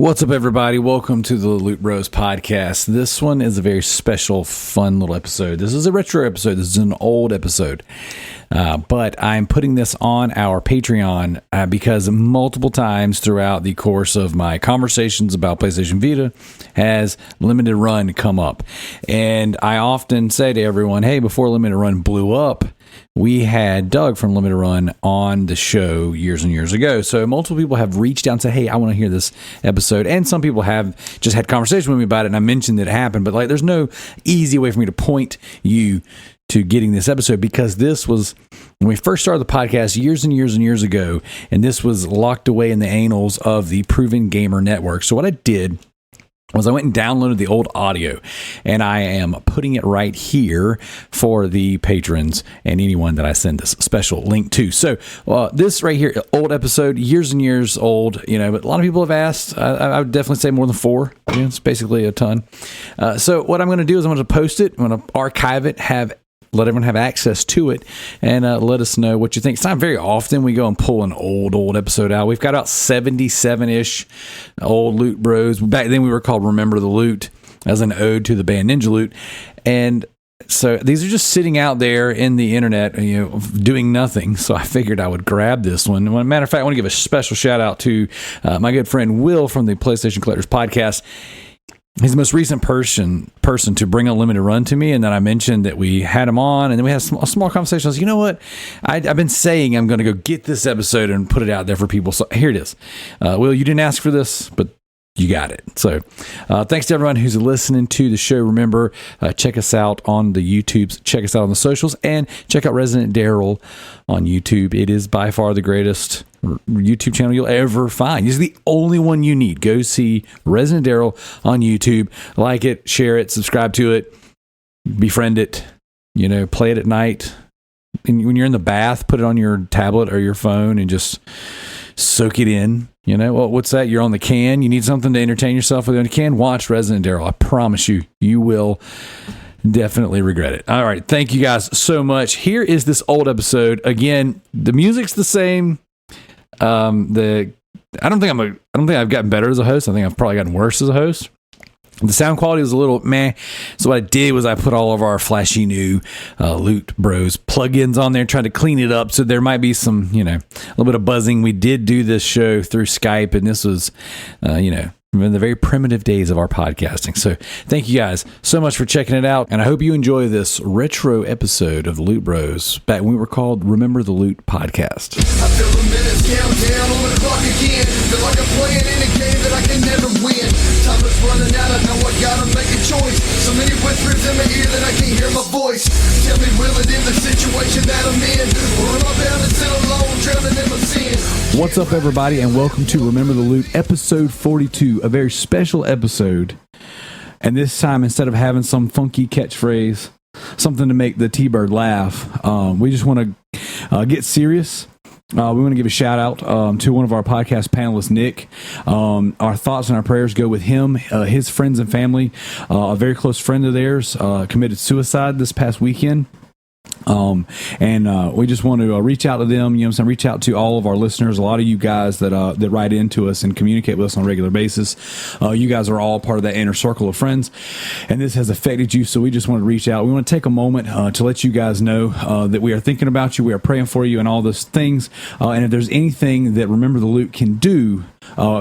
What's up, everybody? Welcome to the Loot Bros podcast. This one is a very special, fun little episode. This is a retro episode. This is an old episode. But I'm putting this on our Patreon because multiple times throughout the course of my conversations about PlayStation Vita has Limited Run come up. And I often say to everyone, hey, before Limited Run blew up, we had Doug from Limited Run on the show years and years ago. So multiple people have reached out and said, hey, I want to hear this episode. And some people have just had conversation with me about it, and I mentioned that it happened. But there's no easy way for me to point you to getting this episode, because this was when we first started the podcast years and years and years ago, and this was locked away in the annals of the Proven Gamer Network. So what I did was I went and downloaded the old audio, and I am putting it right here for the patrons and anyone that I send this special link to. So this right here, old episode, years and years old, but a lot of people have asked. I would definitely say more than 4. It's basically a ton. So what I'm going to do is I'm going to post it. I'm going to archive it, let everyone have access to it, and let us know what you think. It's not very often we go and pull an old episode out. We've got about 77-ish old Loot Bros. Back then we were called Remember the Loot, as an ode to the band Ninja Loot. And so these are just sitting out there in the internet, doing nothing. So I figured I would grab this one. As a matter of fact, I want to give a special shout out to my good friend Will from the PlayStation Collectors Podcast. He's the most recent person to bring a Limited Run to me, and then I mentioned that we had him on, and then we had a small conversation. I was, you know what? I've been saying I'm going to go get this episode and put it out there for people. So here it is. Will, you didn't ask for this, but you got it. So thanks to everyone who's listening to the show. Remember, check us out on the YouTubes, check us out on the socials, and check out Residentdarrell on YouTube. It is by far the greatest YouTube channel you'll ever find. This is the only one you need. Go see Residentdarrell on YouTube. Like it, share it, subscribe to it, befriend it, play it at night. And when you're in the bath, put it on your tablet or your phone and just soak it in. What's that? You're on the can. You need something to entertain yourself with on the can. Watch Residentdarrell. I promise you, you will definitely regret it. All right. Thank you guys so much. Here is this old episode. Again, the music's the same. I don't think I've gotten better as a host. I think I've probably gotten worse as a host. The sound quality was a little meh. So what I did was I put all of our flashy new Loot Bros plugins on there, trying to clean it up. So there might be some, a little bit of buzzing. We did do this show through Skype, and this was, in the very primitive days of our podcasting. So thank you guys so much for checking it out. And I hope you enjoy this retro episode of the Loot Bros back when we were called Remember the Loot Podcast. I feel the minutes count down on the clock again. Feel like I'm playing in a game that I can never win. Time is running out, I know I gotta make a choice. So many whispers in my ear that I can't hear my voice. Tell me, will it end the situation that I'm in? Or am I bound to sit alone, drowning in my sin? What's up, everybody, and welcome to Remember the Loot, episode 42, a very special episode. And this time, instead of having some funky catchphrase, something to make the T-Bird laugh, we just want to get serious. We want to give a shout out to one of our podcast panelists, Nick. Our thoughts and our prayers go with him, his friends and family. A very close friend of theirs committed suicide this past weekend. We just want to reach out to them, reach out to all of our listeners, a lot of you guys that write into us and communicate with us on a regular basis. You guys are all part of that inner circle of friends, and this has affected you, so we just want to reach out. We want to take a moment to let you guys know that we are thinking about you, we are praying for you, and all those things. And if there's anything that Remember the Loot can do,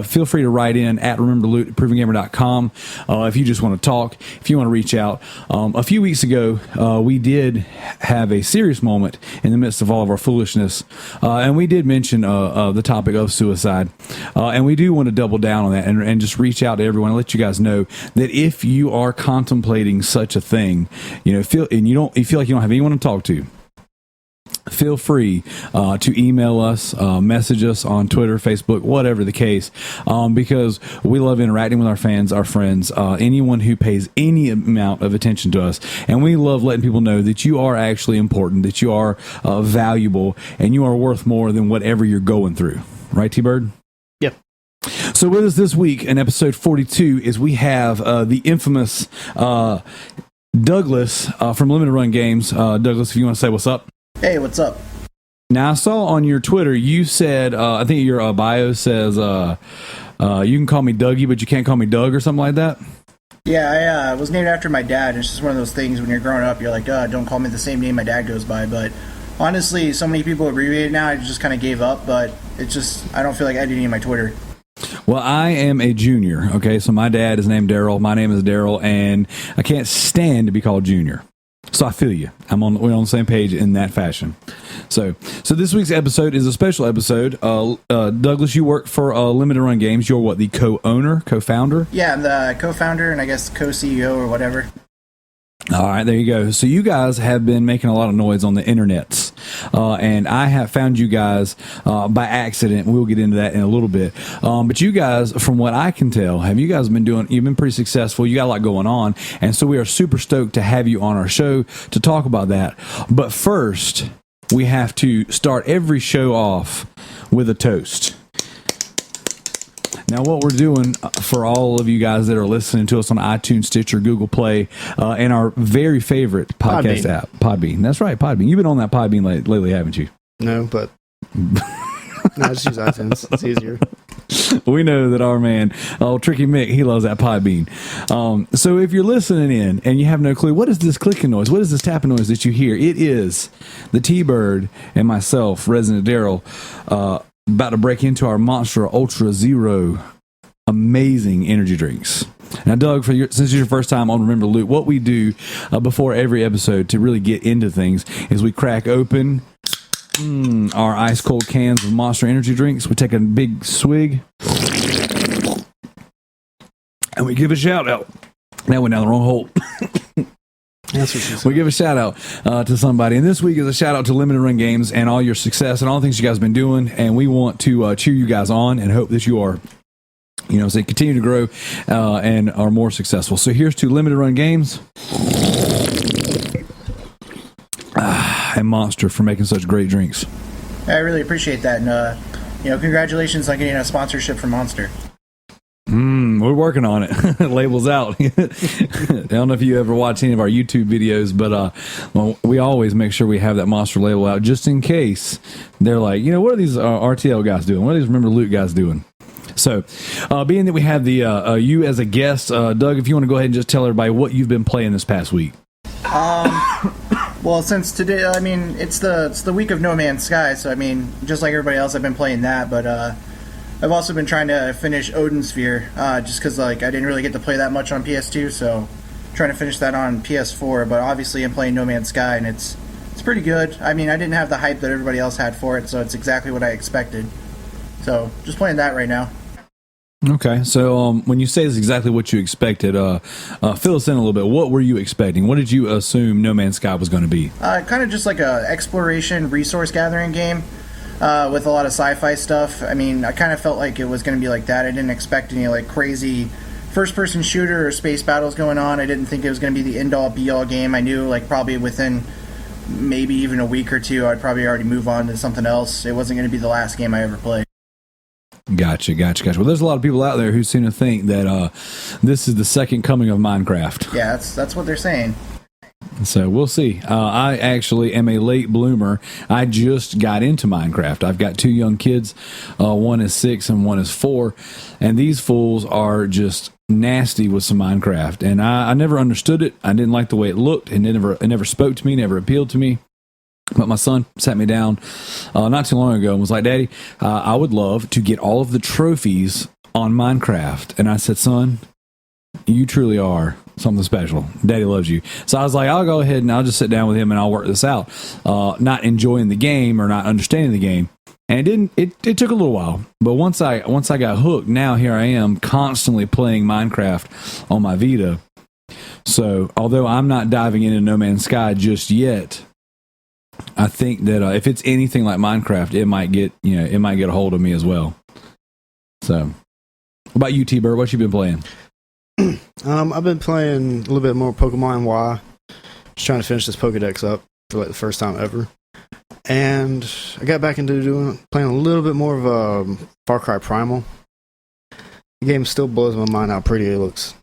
feel free to write in at remembertheloot@provengamer.com. If you just want to talk, if you want to reach out. A few weeks ago, we did have a serious moment in the midst of all of our foolishness, and we did mention the topic of suicide, and we do want to double down on that and just reach out to everyone and let you guys know that if you are contemplating such a thing, you feel like you don't have anyone to talk to, feel free to email us, message us on Twitter, Facebook, whatever the case, because we love interacting with our fans, our friends, anyone who pays any amount of attention to us. And we love letting people know that you are actually important, that you are valuable, and you are worth more than whatever you're going through. Right, T-Bird? Yep. So with us this week in episode 42 is we have the infamous Douglas from Limited Run Games. Douglas, if you want to say what's up. Hey, what's up? Now, I saw on your Twitter, you said, I think your bio says You can call me Dougie, but you can't call me Doug or something like that. Yeah, I was named after my dad. It's just one of those things when you're growing up, you're like, don't call me the same name my dad goes by. But honestly, so many people abbreviate it now, I just kind of gave up. But it's just, I don't feel like editing my Twitter. Well, I am a junior, okay? So my dad is named Darrell. My name is Darrell, and I can't stand to be called Junior. So I feel you. We're on the same page in that fashion. So this week's episode is a special episode. Douglas, you work for Limited Run Games. You're what, the co-founder? Yeah, I'm the co-founder and I guess co-CEO or whatever. All right, there you go. So you guys have been making a lot of noise on the internets, and I have found you guys by accident. We'll get into that in a little bit. But you guys, from what I can tell, you've been pretty successful. You got a lot going on, and so we are super stoked to have you on our show to talk about that. But first, we have to start every show off with a toast. Now, what we're doing for all of you guys that are listening to us on iTunes, Stitcher, Google Play, and our very favorite podcast app, Podbean. That's right, Podbean. You've been on that Podbean lately, haven't you? No, but I just use iTunes. It's easier. We know that our man, Tricky Mick, he loves that Podbean. So if you're listening in and you have no clue, what is this clicking noise? What is this tapping noise that you hear? It is the T-Bird and myself, Residentdarrell, about to break into our Monster Ultra Zero amazing energy drinks. Now, Doug, since it's your first time on Remember to Loot, what we do before every episode to really get into things is we crack open our ice cold cans of Monster energy drinks. We take a big swig and we give a shout out. That went down the wrong hole. That's what she said. We give a shout out to somebody, and this week is a shout out to Limited Run Games and all your success and all the things you guys have been doing. And we want to cheer you guys on and hope that you are, continue to grow and are more successful. So here's to Limited Run Games and Monster for making such great drinks. I really appreciate that, and congratulations on getting a sponsorship from Monster. We're working on it. Labels out. I don't know if you ever watch any of our YouTube videos, but we always make sure we have that Monster label out just in case they're like, what are these RTL guys doing? What are these Remember Loot guys doing? So, being that we have the you as a guest, Doug, if you want to go ahead and just tell everybody what you've been playing this past week. Well, since today, it's the week of No Man's Sky, so just like everybody else, I've been playing that, but I've also been trying to finish Odin Sphere, just because I didn't really get to play that much on PS2, so trying to finish that on PS4. But obviously, I'm playing No Man's Sky, and it's pretty good. I didn't have the hype that everybody else had for it, so it's exactly what I expected. So just playing that right now. Okay, so when you say it's exactly what you expected, fill us in a little bit. What were you expecting? What did you assume No Man's Sky was going to be? Kind of just like a exploration, resource gathering game. With a lot of sci-fi stuff. I kind of felt like it was going to be like that. I didn't expect any crazy first-person shooter or space battles going on. I didn't think it was going to be the end-all, be-all game. I knew probably within maybe even a week or two, I'd probably already move on to something else. It wasn't going to be the last game I ever played. Gotcha. Well, there's a lot of people out there who seem to think that this is the second coming of Minecraft. Yeah, that's what they're saying. So we'll see. I actually am a late bloomer. I just got into Minecraft. I've got two young kids. One is 6 and one is 4. And these fools are just nasty with some Minecraft. And I never understood it. I didn't like the way it looked. And it never spoke to me, never appealed to me. But my son sat me down not too long ago and was like, Daddy, I would love to get all of the trophies on Minecraft. And I said, son, you truly are something special. Daddy loves you. So I was like, I'll go ahead and I'll just sit down with him and I'll work this out. Not enjoying the game or not understanding the game. And it took a little while. But once I got hooked, now here I am constantly playing Minecraft on my Vita. So although I'm not diving into No Man's Sky just yet, I think that if it's anything like Minecraft, it might get a hold of me as well. So what about you, T-Bird? What you been playing? I've been playing a little bit more Pokemon Y. Just trying to finish this Pokedex up for the first time ever. And I got back into playing a little bit more of Far Cry Primal. The game still blows my mind how pretty it looks.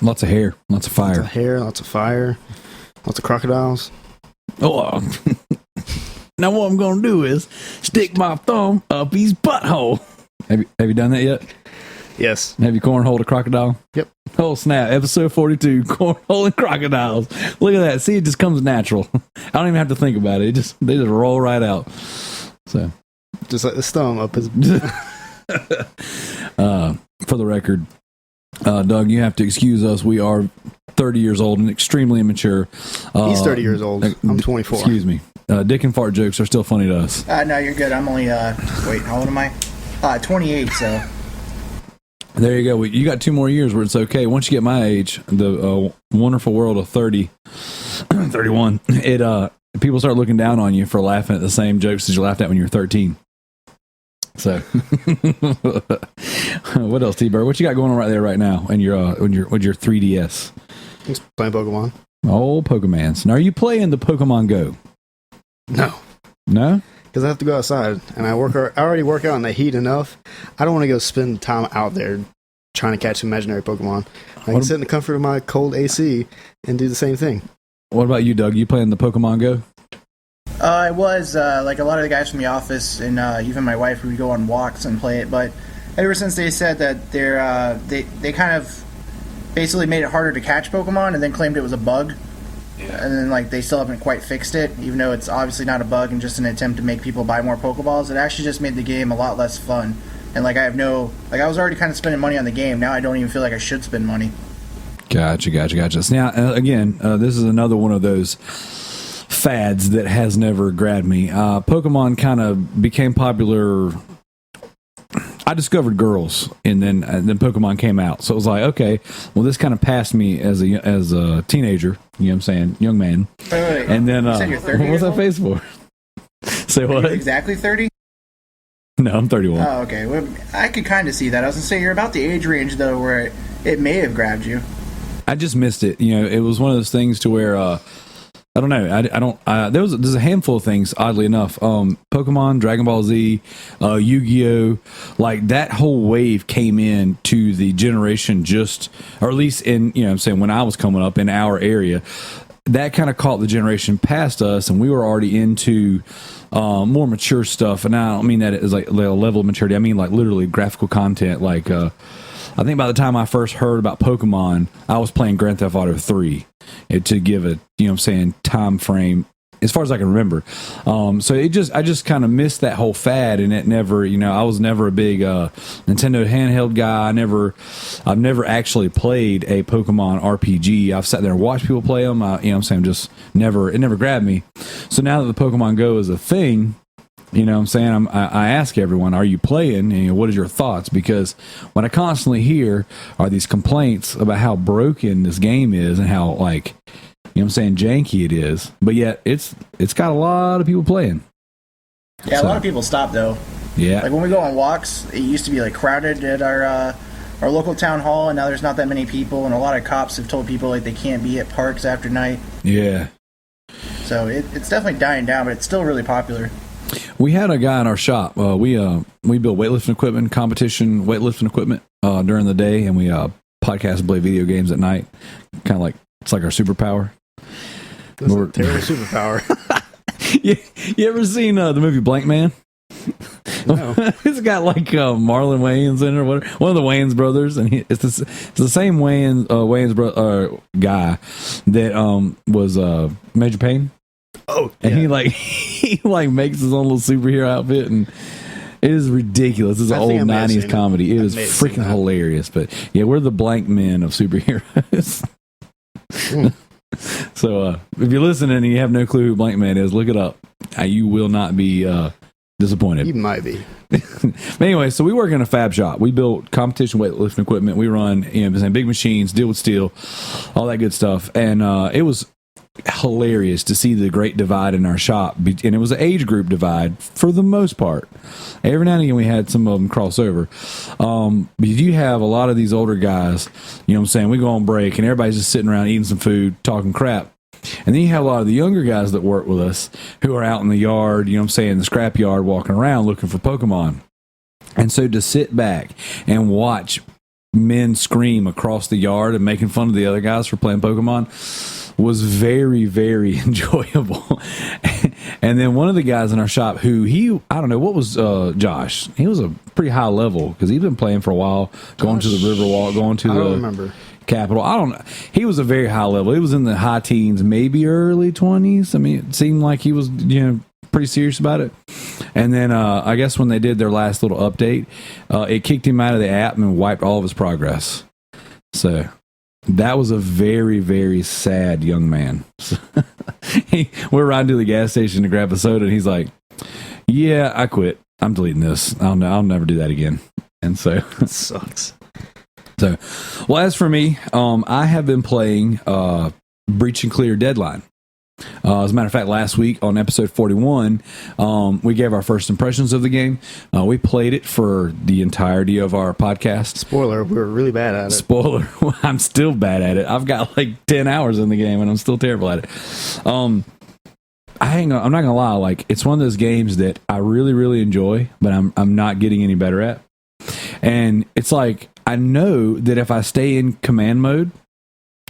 Lots of hair, lots of fire. Lots of hair, lots of fire, lots of crocodiles. Oh, now what I'm going to do is stick my thumb up his butthole. Have you done that yet? Yes. Have you cornholed a crocodile? Yep. Oh, snap. Episode 42, cornholing crocodiles. Look at that. See, it just comes natural. I don't even have to think about it. They just roll right out. So, Just like the thumb up his. for the record, Doug, you have to excuse us. We are 30 years old and extremely immature. He's 30 years old. I'm 24. Excuse me. Dick and fart jokes are still funny to us. No, you're good. I'm only, wait, how old am I? 28, so. There you go. You got 2 more years where it's okay. Once you get my age, the wonderful world of 30, 31, people start looking down on you for laughing at the same jokes as you laughed at when you were 13. So, what else, T-Bird? What you got going on right there right now in your 3DS? Just playing Pokemon. Oh, Pokemans. Now, are you playing the Pokemon Go? No. No? Because I have to go outside, and I already work out in the heat enough. I don't want to go spend time out there trying to catch imaginary Pokemon. I can sit in the comfort of my cold AC and do the same thing. What about you, Doug? You playing the Pokemon Go? I was, like a lot of the guys from the office and even my wife, we would go on walks and play it, but ever since they said that they kind of basically made it harder to catch Pokemon and then claimed it was a bug. Yeah. And then, like, they still haven't quite fixed it, even though it's obviously not a bug and just an attempt to make people buy more Pokeballs. It actually just made the game a lot less fun. And, like, I was already kind of spending money on the game. Now I don't even feel like I should spend money. Gotcha. So now, again, this is another one of those fads that has never grabbed me. Pokemon kind of became popular. I discovered girls, and then Pokemon came out. So it was like, okay, well, this kind of passed me as a teenager. You know what I'm saying, young man. Wait. And then You said you're 30 what was years that face for? Say what? Are you exactly 30? No, I'm 31. Oh, okay. Well, I could kind of see that. I was gonna say you're about the age range though where it may have grabbed you. I just missed it. You know, it was one of those things to where I don't know. There's a handful of things, oddly enough. Pokemon, Dragon Ball Z, Yu-Gi-Oh, like that whole wave came in to the generation or at least in, you know what I'm saying, when I was coming up in our area, that kind of caught the generation past us, and we were already into more mature stuff. And I don't mean that as like a level of maturity. I mean like literally graphical content. Like I think by the time I first heard about Pokemon, I was playing Grand Theft Auto 3 to give a, you know what I'm saying, time frame as far as I can remember. So I just kind of missed that whole fad, and it never, you know, I was never a big Nintendo handheld guy. I've never actually played a Pokemon RPG. I've sat there and watched people play them. You know what I'm saying, it never grabbed me. So now that the Pokemon Go is a thing, you know what I'm saying, I ask everyone, are you playing? And, you know, what is your thoughts? Because what I constantly hear are these complaints about how broken this game is and how, like, you know what I'm saying, janky it is. But yet it's got a lot of people playing. Yeah, a lot of people stop though. Yeah. Like when we go on walks, it used to be like crowded at our local town hall, and now there's not that many people, and a lot of cops have told people like they can't be at parks after night. Yeah. So it's definitely dying down, but it's still really popular. We had a guy in our shop. We build weightlifting equipment, competition weightlifting equipment during the day, and we podcast and play video games at night. Kind of like, it's like our superpower. That's a terrible superpower. You ever seen the movie Blank Man? No. It's got like Marlon Wayans in it, or whatever. One of the Wayans brothers, and it's the same Wayans guy that was Major Payne. Oh, and he makes his own little superhero outfit, and it is ridiculous. It's an old 90s comedy. It is freaking hilarious. But yeah, we're the blank men of superheroes. So if you're listening and you have no clue who Blank Man is, look it up. You will not be disappointed. You might be. Anyway, so we work in a fab shop. We build competition weightlifting equipment. We run, you know, big machines, deal with steel, all that good stuff. And it was hilarious to see the great divide in our shop, and it was an age group divide for the most part. Every now and again we had some of them cross over, but you have a lot of these older guys, you know what I'm saying, we go on break and everybody's just sitting around eating some food, talking crap. And then you have a lot of the younger guys that work with us who are out in the yard, you know what I'm saying, the scrap yard, walking around looking for Pokemon. And so to sit back and watch men scream across the yard and making fun of the other guys for playing Pokemon was very, very enjoyable. And then one of the guys in our shop I don't know, what was Josh? He was a pretty high level because he's been playing for a while, going to the Riverwalk, going to I don't the remember. Capital. I don't know. He was a very high level. He was in the high teens, maybe early 20s. I mean, it seemed like he was, pretty serious about it. And then I guess when they did their last little update, it kicked him out of the app and wiped all of his progress. So that was a very, very sad young man. We're riding to the gas station to grab a soda, and he's like, "Yeah, I quit. I'm deleting this. I'll never do that again." And so That sucks. So, well, as for me, I have been playing Breach and Clear Deadline. As a matter of fact, last week on episode 41, we gave our first impressions of the game. We played it for the entirety of our podcast. Spoiler, we were really bad at it. Spoiler, I'm still bad at it. I've got like 10 hours in the game and I'm still terrible at it. I'm not gonna lie, like it's one of those games that I really, really enjoy, but I'm not getting any better at. And it's like I know that if I stay in command mode,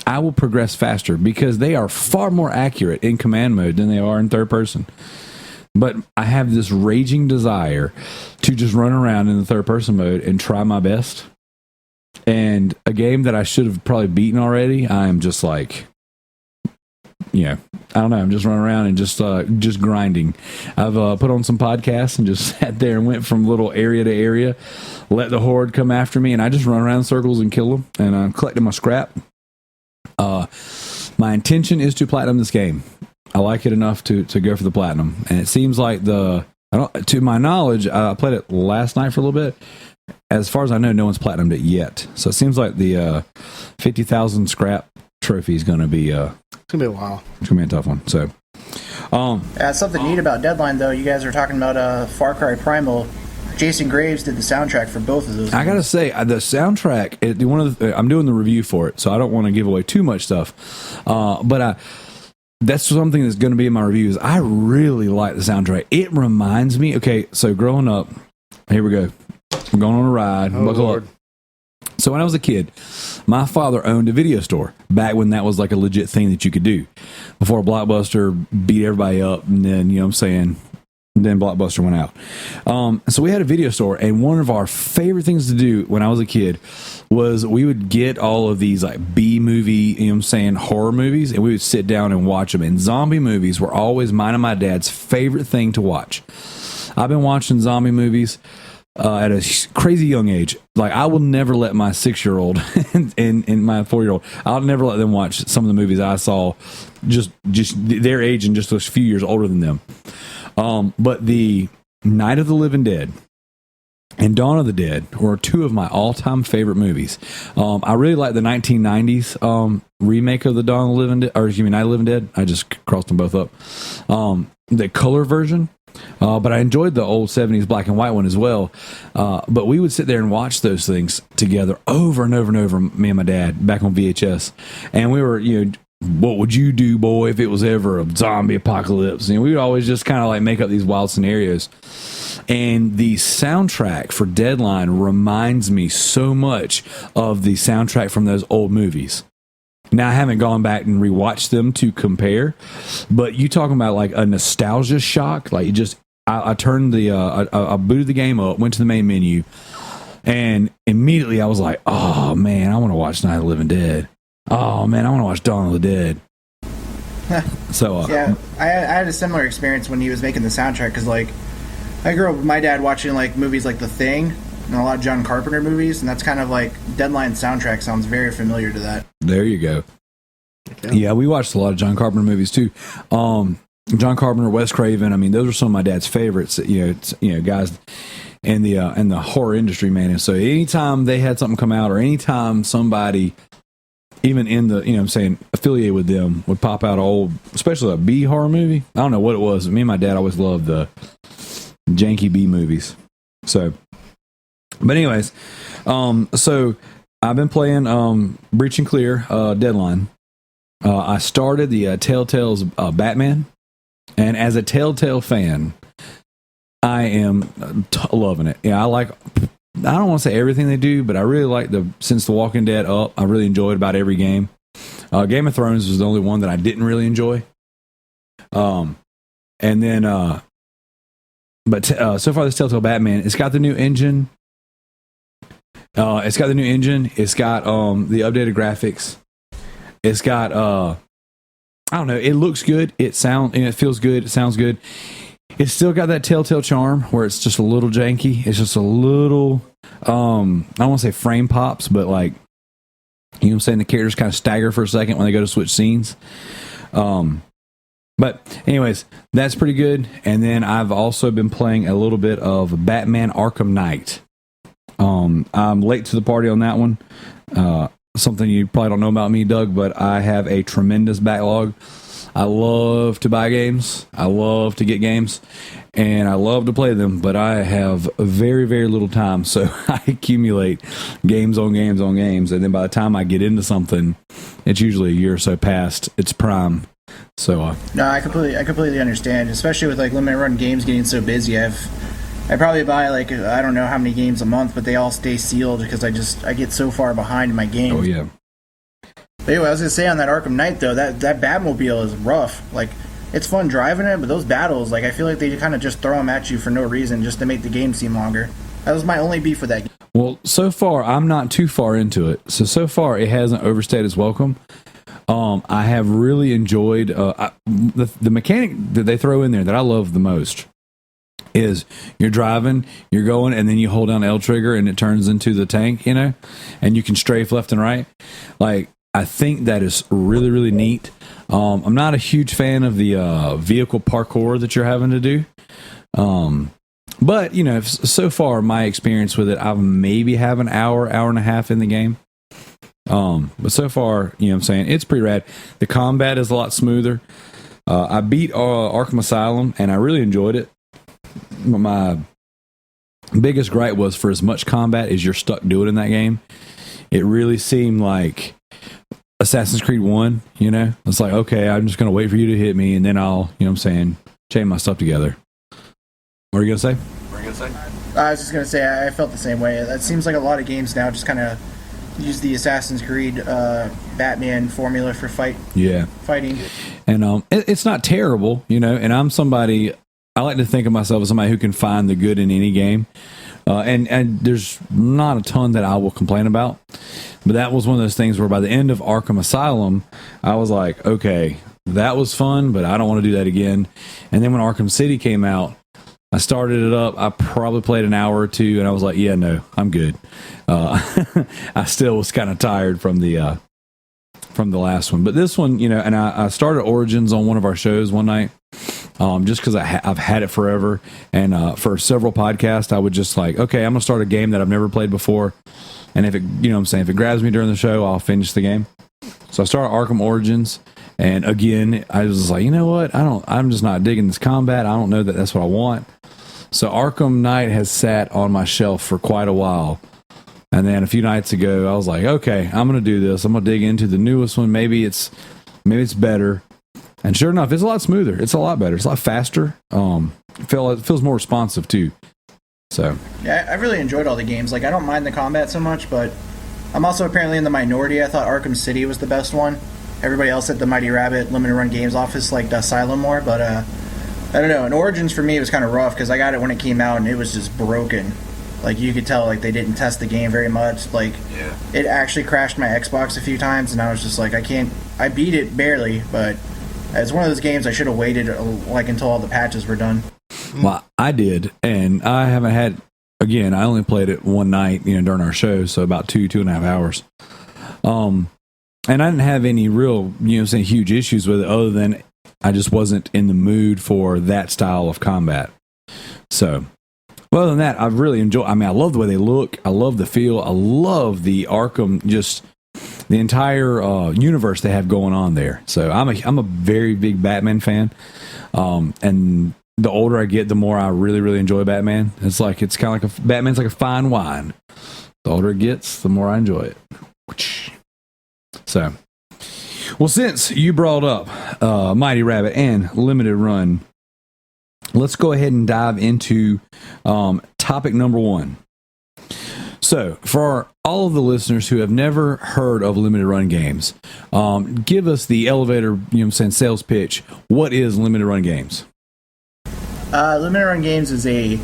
I will progress faster because they are far more accurate in command mode than they are in third person. But I have this raging desire to just run around in the third person mode and try my best. And a game that I should have probably beaten already, I am just like, I don't know. I'm just running around and just grinding. I've put on some podcasts and just sat there and went from little area to area, let the horde come after me, and I just run around in circles and kill them. And I'm collecting my scrap. My intention is to platinum this game. I like it enough to go for the platinum, and it seems like to my knowledge, I played it last night for a little bit. As far as I know, no one's platinumed it yet. So it seems like the 50,000 scrap trophy is going to be It's gonna be a while. it's going to be a tough one. So, Something neat about Deadline, though. You guys were talking about Far Cry Primal. Jason Graves did the soundtrack for both of those. I gotta say, the soundtrack. I'm doing the review for it, so I don't want to give away too much stuff. But that's something that's going to be in my reviews. I really like the soundtrack. It reminds me. Okay, so growing up, here we go. We're going on a ride. Oh, Buckle Lord. up. So when I was a kid, my father owned a video store back when that was like a legit thing that you could do. Before Blockbuster beat everybody up, and then then Blockbuster went out. So we had a video store, and one of our favorite things to do when I was a kid was we would get all of these like B movie, horror movies, and we would sit down and watch them. And zombie movies were always mine and my dad's favorite thing to watch. I've been watching zombie movies at a crazy young age. Like I will never let my 6-year-old and my 4-year-old, I'll never let them watch some of the movies I saw just their age and just a few years older than them. But the Night of the Living Dead and Dawn of the Dead were two of my all-time favorite movies. I really like the 1990s remake of the Dawn of the Living Dead, Night of the Living Dead. I just crossed them both up. The color version, but I enjoyed the old 70s black and white one as well. But we would sit there and watch those things together over and over and over, me and my dad, back on VHS. And we were, what would you do, boy, if it was ever a zombie apocalypse? And we would always just kind of like make up these wild scenarios. And the soundtrack for Deadline reminds me so much of the soundtrack from those old movies. Now, I haven't gone back and rewatched them to compare, but you talking about like a nostalgia shock? Like I turned I booted the game up, went to the main menu, and immediately I was like, oh man, I want to watch Night of the Living Dead. Oh man, I want to watch Dawn of the Dead. So yeah, I had a similar experience when he was making the soundtrack because like I grew up with my dad watching like movies like The Thing and a lot of John Carpenter movies, and that's kind of like Deadline soundtrack sounds very familiar to that. There you go. Yeah, we watched a lot of John Carpenter movies too. John Carpenter, Wes Craven. I mean, those are some of my dad's favorites. Guys in the horror industry, man. And so anytime they had something come out, or anytime somebody, even in the affiliated with them, would pop out old, especially a B horror movie. I don't know what it was. Me and my dad always loved the janky B movies. So, but anyways, so I've been playing Breach and Clear Deadline. I started the Telltale's Batman, and as a Telltale fan, I am loving it. Yeah, I don't want to say everything they do, but I really like since The Walking Dead up, I really enjoyed about every game. Game of Thrones was the only one that I didn't really enjoy. And then, so far this Telltale Batman, it's got the new engine. It's got the the updated graphics. It's got I don't know. It looks good. It feels good. It sounds good. It's still got that Telltale charm where it's just a little janky. It's just a little, I don't want to say frame pops, but like, you know what I'm saying? The characters kind of stagger for a second when they go to switch scenes. But anyways, that's pretty good. And then I've also been playing a little bit of Batman Arkham Knight. I'm late to the party on that one. Something you probably don't know about me, Doug, but I have a tremendous backlog. I love to buy games. I love to get games, and I love to play them, but I have very, very little time. So I accumulate games on games on games. And then by the time I get into something, it's usually a year or so past its prime. So, no, I completely understand, especially with like limited run games getting so busy. I probably buy like, I don't know how many games a month, but they all stay sealed because I get so far behind in my games. Oh yeah. But anyway, I was gonna say on that Arkham Knight though, that Batmobile is rough. Like, it's fun driving it, but those battles, like, I feel like they kind of just throw them at you for no reason, just to make the game seem longer. That was my only beef with that game. Well, so far I'm not too far into it, so far it hasn't overstayed its welcome. I have really enjoyed the mechanic that they throw in there that I love the most. Is you're driving, you're going, and then you hold down L trigger and it turns into the tank, you know, and you can strafe left and right. Like, I think that is really, really neat. I'm not a huge fan of the vehicle parkour that you're having to do. But, you know, so far my experience with it, I maybe have an hour and a half in the game. But so far, you know what I'm saying, it's pretty rad. The combat is a lot smoother. I beat Arkham Asylum and I really enjoyed it. My biggest gripe was, for as much combat as you're stuck doing in that game, it really seemed like Assassin's Creed 1, you know? It's like, okay, I'm just going to wait for you to hit me, and then I'll, you know what I'm saying, chain my stuff together. What are you going to say? I was just going to say, I felt the same way. That seems like a lot of games now just kind of use the Assassin's Creed Batman formula for fighting. And it's not terrible, you know, and I'm somebody... I like to think of myself as somebody who can find the good in any game. And there's not a ton that I will complain about. But that was one of those things where by the end of Arkham Asylum, I was like, okay, that was fun, but I don't want to do that again. And then when Arkham City came out, I started it up. I probably played an hour or two, and I was like, yeah, no, I'm good. I still was kind of tired from the last one. But this one, you know, and I started Origins on one of our shows one night. Just because I've had it forever, and for several podcasts, I would just like, okay, I'm gonna start a game that I've never played before, and if it, you know what I'm saying, if it grabs me during the show, I'll finish the game. So I started Arkham Origins, and again, I was just like, you know what, I'm just not digging this combat. I don't know that that's what I want. So Arkham Knight has sat on my shelf for quite a while, and then a few nights ago, I was like, okay, I'm gonna do this. I'm gonna dig into the newest one. Maybe it's better. And sure enough, it's a lot smoother. It's a lot better. It's a lot faster. It feels more responsive too. So yeah, I really enjoyed all the games. Like, I don't mind the combat so much, but I'm also apparently in the minority. I thought Arkham City was the best one. Everybody else at the Mighty Rabbit Limited Run Games office liked Asylum more, but I don't know. In Origins for me, it was kind of rough because I got it when it came out and it was just broken. Like, you could tell, like, they didn't test the game very much. Like, It actually crashed my Xbox a few times, and I was just like, I beat it barely, but it's one of those games I should have waited like until all the patches were done. Well, I did, and I haven't had. Again, I only played it one night, you know, during our show, so about 2.5 hours. And I didn't have any real, you know, saying huge issues with it, other than I just wasn't in the mood for that style of combat. So, well, other than that, I've really enjoyed. I mean, I love the way they look. I love the feel. I love the Arkham, just the entire universe they have going on there. So I'm a very big Batman fan, and the older I get, the more I really, really enjoy Batman. It's kind of like Batman's like a fine wine. The older it gets, the more I enjoy it. So, well, since you brought up Mighty Rabbit and Limited Run, let's go ahead and dive into topic number 1. So, for all of the listeners who have never heard of Limited Run Games, give us the elevator, you know what I'm saying, sales pitch. What is Limited Run Games? Limited Run Games is a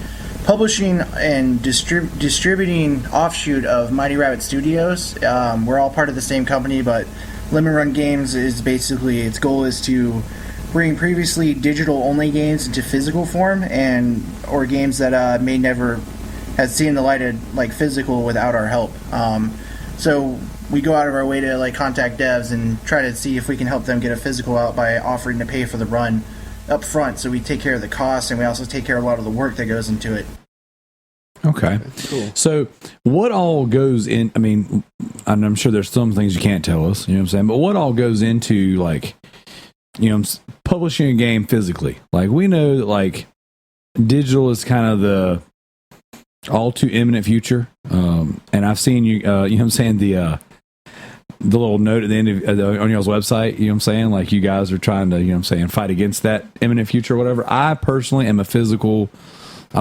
publishing and distributing offshoot of Mighty Rabbit Studios. We're all part of the same company, but Limited Run Games is basically, its goal is to bring previously digital-only games into physical form, or games that may never have seen the light of like physical without our help. So we go out of our way to like contact devs and try to see if we can help them get a physical out by offering to pay for the run up front. So we take care of the costs, and we also take care of a lot of the work that goes into it. Okay. Cool. So what all goes in, I mean, I'm sure there's some things you can't tell us, you know what I'm saying? But what all goes into, like, you know, publishing a game physically? Like, we know that, like, digital is kind of the all too imminent future. And I've seen you, you know what I'm saying, the little note at the end of, on y'all's website, you know what I'm saying? Like, you guys are trying to, you know what I'm saying, fight against that imminent future or whatever. I personally am I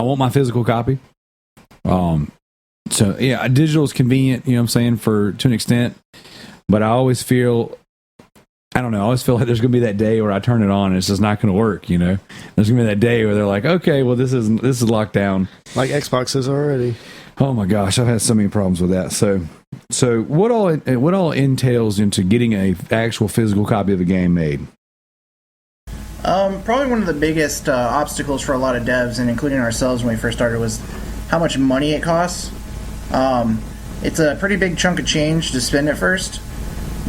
want my physical copy. So yeah, digital is convenient, you know what I'm saying, to an extent, but I always feel, I don't know, I always feel like there's going to be that day where I turn it on and it's just not going to work, you know? There's going to be that day where they're like, okay, well, this is locked down. Like Xbox is already. Oh my gosh, I've had so many problems with that. So what all entails into getting a actual physical copy of the game made? Probably one of the biggest obstacles for a lot of devs, and including ourselves when we first started, was how much money it costs. It's a pretty big chunk of change to spend at first.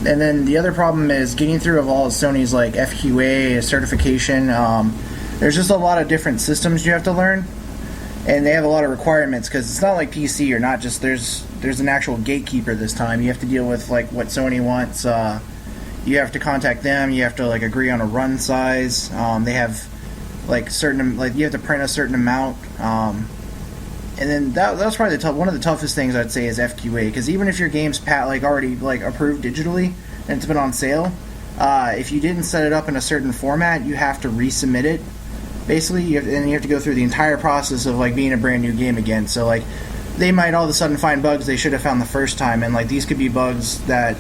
And then the other problem is getting through of all of Sony's like FQA certification. There's just a lot of different systems you have to learn, and they have a lot of requirements because it's not like PC or not just there's an actual gatekeeper this time. You have to deal with like what Sony wants. You have to contact them. You have to like agree on a run size. They have like certain, like you have to print a certain amount. And then that's probably one of the toughest things I'd say is FQA, because even if your game's already like approved digitally and it's been on sale, if you didn't set it up in a certain format, you have to resubmit it. Basically, you have to go through the entire process of like being a brand new game again. So like they might all of a sudden find bugs they should have found the first time, and like these could be bugs that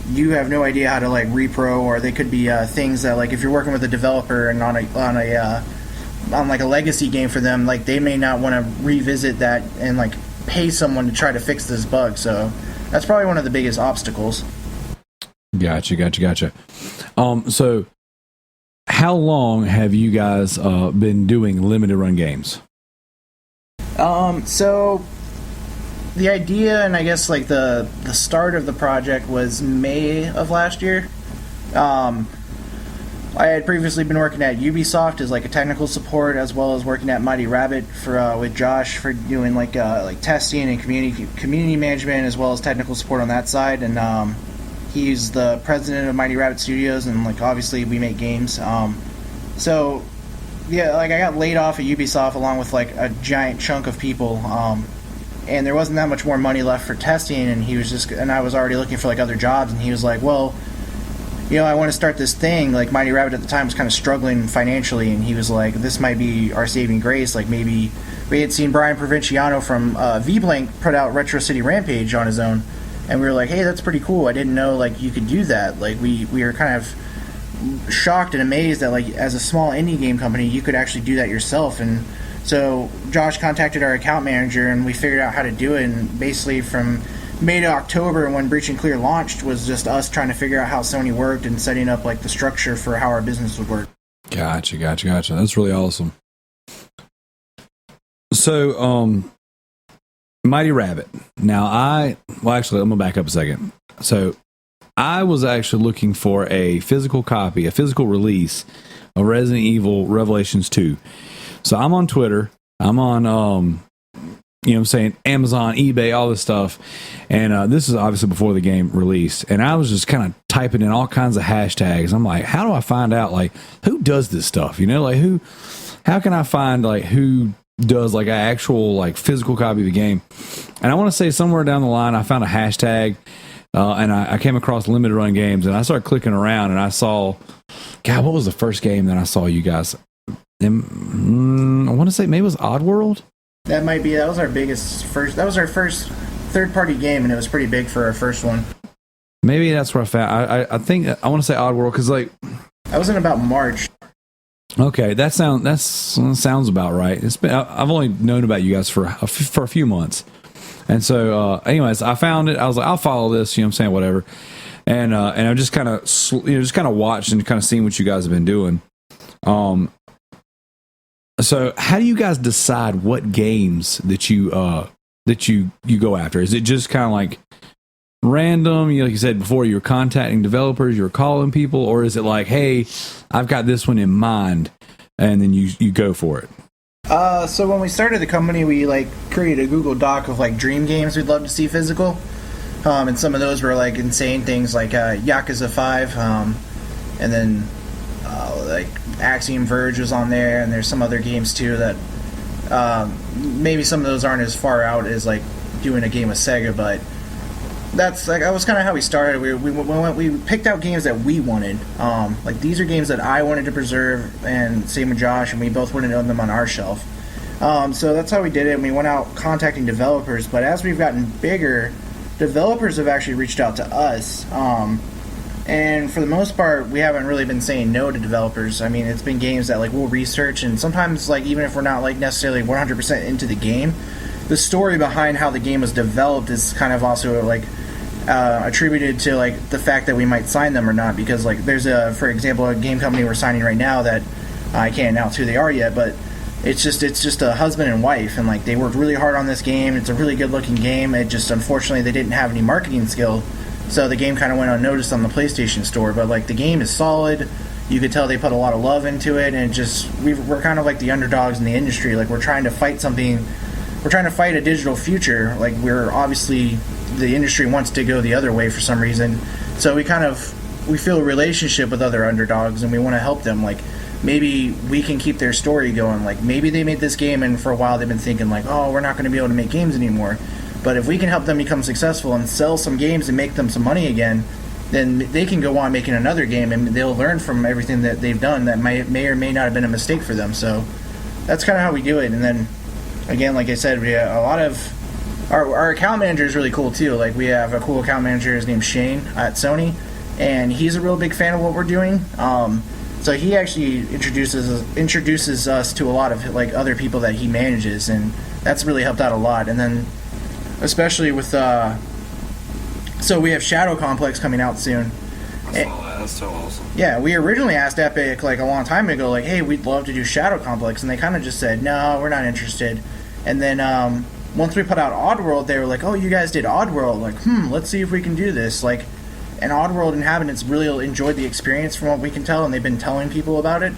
you have no idea how to like repro, or they could be things that like if you're working with a developer and on like a legacy game for them, like they may not want to revisit that and like pay someone to try to fix this bug. So that's probably one of the biggest obstacles. Gotcha. So how long have you guys been doing limited run games? So the idea, and I guess like the start of the project was May of last year. I had previously been working at Ubisoft as like a technical support, as well as working at Mighty Rabbit with Josh for doing like testing and community management, as well as technical support on that side. And he's the president of Mighty Rabbit Studios, and like obviously we make games. So yeah, like I got laid off at Ubisoft along with like a giant chunk of people, and there wasn't that much more money left for testing. And I was already looking for like other jobs, and he was like, well, you know, I want to start this thing. Like Mighty Rabbit at the time was kind of struggling financially, and he was like, this might be our saving grace. Like maybe we had seen Brian Provinciano from V-Blank put out Retro City Rampage on his own, and we were like, hey, that's pretty cool. I didn't know like you could do that. Like we were kind of shocked and amazed that like as a small indie game company you could actually do that yourself. And so Josh contacted our account manager, and we figured out how to do it. And basically from May to October, when Breach and Clear launched, was just us trying to figure out how Sony worked and setting up like the structure for how our business would work. Gotcha. That's really awesome. So, Mighty Rabbit. Now, actually, I'm gonna back up a second. So, I was actually looking for a physical copy, a physical release of Resident Evil Revelations 2. So, I'm on Twitter. I'm on you know what I'm saying, Amazon, eBay, all this stuff. And this is obviously before the game released. And I was just kind of typing in all kinds of hashtags. I'm like, how do I find out, like, who does this stuff? You know, like, how can I find, like, who does, like, an actual, like, physical copy of the game? And I want to say somewhere down the line, I found a hashtag, and I came across Limited Run Games, and I started clicking around, and I saw, God, what was the first game that I saw you guys? I want to say maybe it was Oddworld? That was our first third-party game, and it was pretty big for our first one. Maybe that's where I found. I think I want to say Oddworld, because like that was in about March. Okay, that sounds about right. I've only known about you guys for a few months, and so anyways, I found it. I was like, I'll follow this. You know what I'm saying? Whatever. And I'm just kind of watched and kind of seeing what you guys have been doing. So how do you guys decide what games that you go after? Is it just kind of like random? Like you said before, you're contacting developers, you're calling people, or is it like, hey, I've got this one in mind, and then you go for it? So when we started the company, we like created a Google Doc of like dream games we'd love to see physical, and some of those were like insane things like Yakuza 5, and then like Axiom Verge was on there, and there's some other games too that maybe some of those aren't as far out as like doing a game with Sega, but that was kind of how we started. We picked out games that we wanted. Like these are games that I wanted to preserve, and same with Josh, and we both wanted to own them on our shelf. So that's how we did it. And we went out contacting developers, but as we've gotten bigger, developers have actually reached out to us. And for the most part, we haven't really been saying no to developers. I mean, it's been games that like we'll research, and sometimes like even if we're not like necessarily 100% into the game, the story behind how the game was developed is kind of also like attributed to like the fact that we might sign them or not. Because like there's for example, a game company we're signing right now that I can't announce who they are yet, but it's just a husband and wife, and like they worked really hard on this game. It's a really good looking game. It just unfortunately they didn't have any marketing skill. So the game kind of went unnoticed on the PlayStation Store, but like the game is solid. You could tell they put a lot of love into it, and we're kind of like the underdogs in the industry. Like we're trying to fight something. We're trying to fight a digital future. Like we're obviously the industry wants to go the other way for some reason. So we feel a relationship with other underdogs, and we want to help them. Like maybe we can keep their story going. Like maybe they made this game, and for a while they've been thinking like, oh, we're not going to be able to make games anymore. But if we can help them become successful and sell some games and make them some money again, then they can go on making another game, and they'll learn from everything that they've done that may or may not have been a mistake for them. So that's kind of how we do it. And then, again, like I said, we have a lot of... Our account manager is really cool, too. Like, we have a cool account manager. His name's Shane at Sony, and he's a real big fan of what we're doing. So he actually introduces us to a lot of, like, other people that he manages, and that's really helped out a lot. And then... especially with so we have Shadow Complex coming out soon. That's so awesome. Yeah, we originally asked Epic like a long time ago, like, hey, we'd love to do Shadow Complex, and they kind of just said, no, we're not interested. And then once we put out Oddworld, they were like, oh, you guys did Oddworld, like, let's see if we can do this. Like, and Oddworld inhabitants really enjoyed the experience from what we can tell, and they've been telling people about it.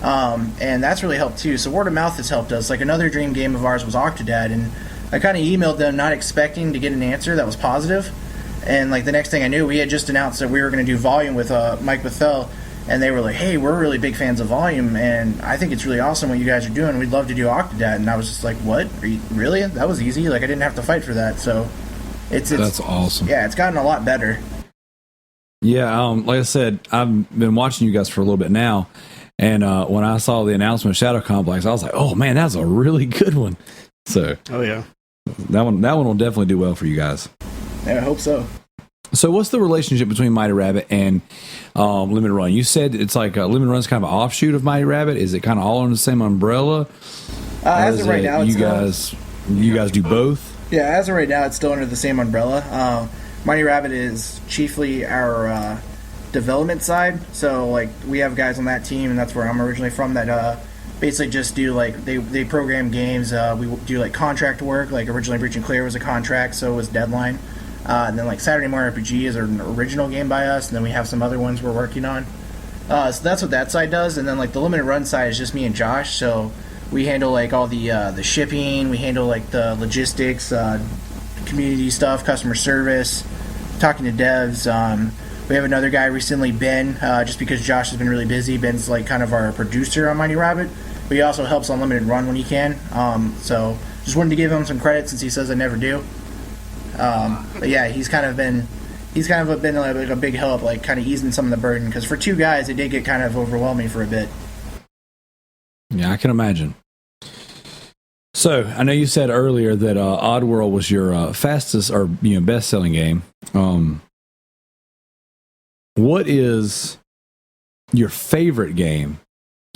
And that's really helped too. So word of mouth has helped us. Like another dream game of ours was Octodad, and I kind of emailed them not expecting to get an answer that was positive, and like the next thing I knew, we had just announced that we were going to do Volume with Mike Bethel, and they were like, hey, we're really big fans of Volume, and I think it's really awesome what you guys are doing. We'd love to do Octodad. And I was just like, what? Are you really? That was easy. Like I didn't have to fight for that. So that's awesome. Yeah, it's gotten a lot better. Yeah, like I said, I've been watching you guys for a little bit now, and when I saw the announcement of Shadow Complex, I was like, oh man, that's a really good one. So oh yeah. That one will definitely do well for you guys. Yeah, I hope so. So what's the relationship between Mighty Rabbit and Limited Run? You said it's like Limited Run's kind of an offshoot of Mighty Rabbit. Is it kind of all under the same umbrella? As of right now, you guys do both? Yeah, as of right now, it's still under the same umbrella. Mighty Rabbit is chiefly our development side. So like we have guys on that team, and that's where I'm originally from, that basically just do like they program games. We do like contract work. Like originally Breach and Clear was a contract, so was Deadline. And then like Saturday Morning RPG is an original game by us, and then we have some other ones we're working on. So that's what that side does. And then like the Limited Run side is just me and Josh. So we handle like all the shipping. We handle like the logistics, community stuff, customer service, talking to devs. We have another guy recently, Ben, just because Josh has been really busy. Ben's like kind of our producer on Mighty Rabbit, but he also helps on Limited Run when he can. So just wanted to give him some credit since he says I never do. But yeah, he's kind of been like a big help, like kind of easing some of the burden, because for two guys it did get kind of overwhelming for a bit. Yeah, I can imagine. So I know you said earlier that Oddworld was your fastest or best-selling game. What is your favorite game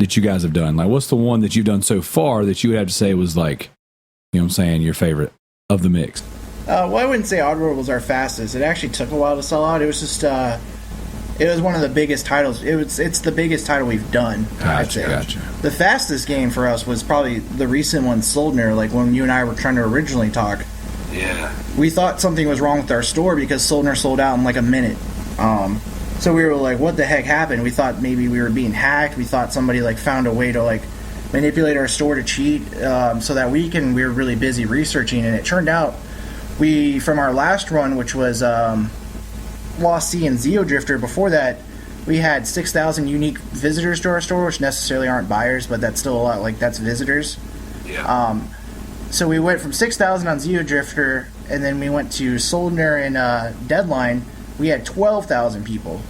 that you guys have done? Like, what's the one that you've done so far that you would have to say was like, you know what I'm saying, your favorite of the mix? Well, I wouldn't say Oddworld was our fastest. It actually took a while to sell out. It was just, it was one of the biggest titles. It's the biggest title we've done. Gotcha. The fastest game for us was probably the recent one, Soldner, like when you and I were trying to originally talk. Yeah. We thought something was wrong with our store because Soldner sold out in like a minute. So we were like, what the heck happened? We thought maybe we were being hacked. We thought somebody like found a way to like manipulate our store to cheat. So that weekend we were really busy researching, and it turned out from our last run, which was Lost Sea and Zeo Drifter, before that we had 6,000 unique visitors to our store, which necessarily aren't buyers, but that's still a lot. Like, that's visitors. Yeah. So we went from 6,000 on Zeo Drifter, and then we went to Soldner and Deadline. We had 12,000 people.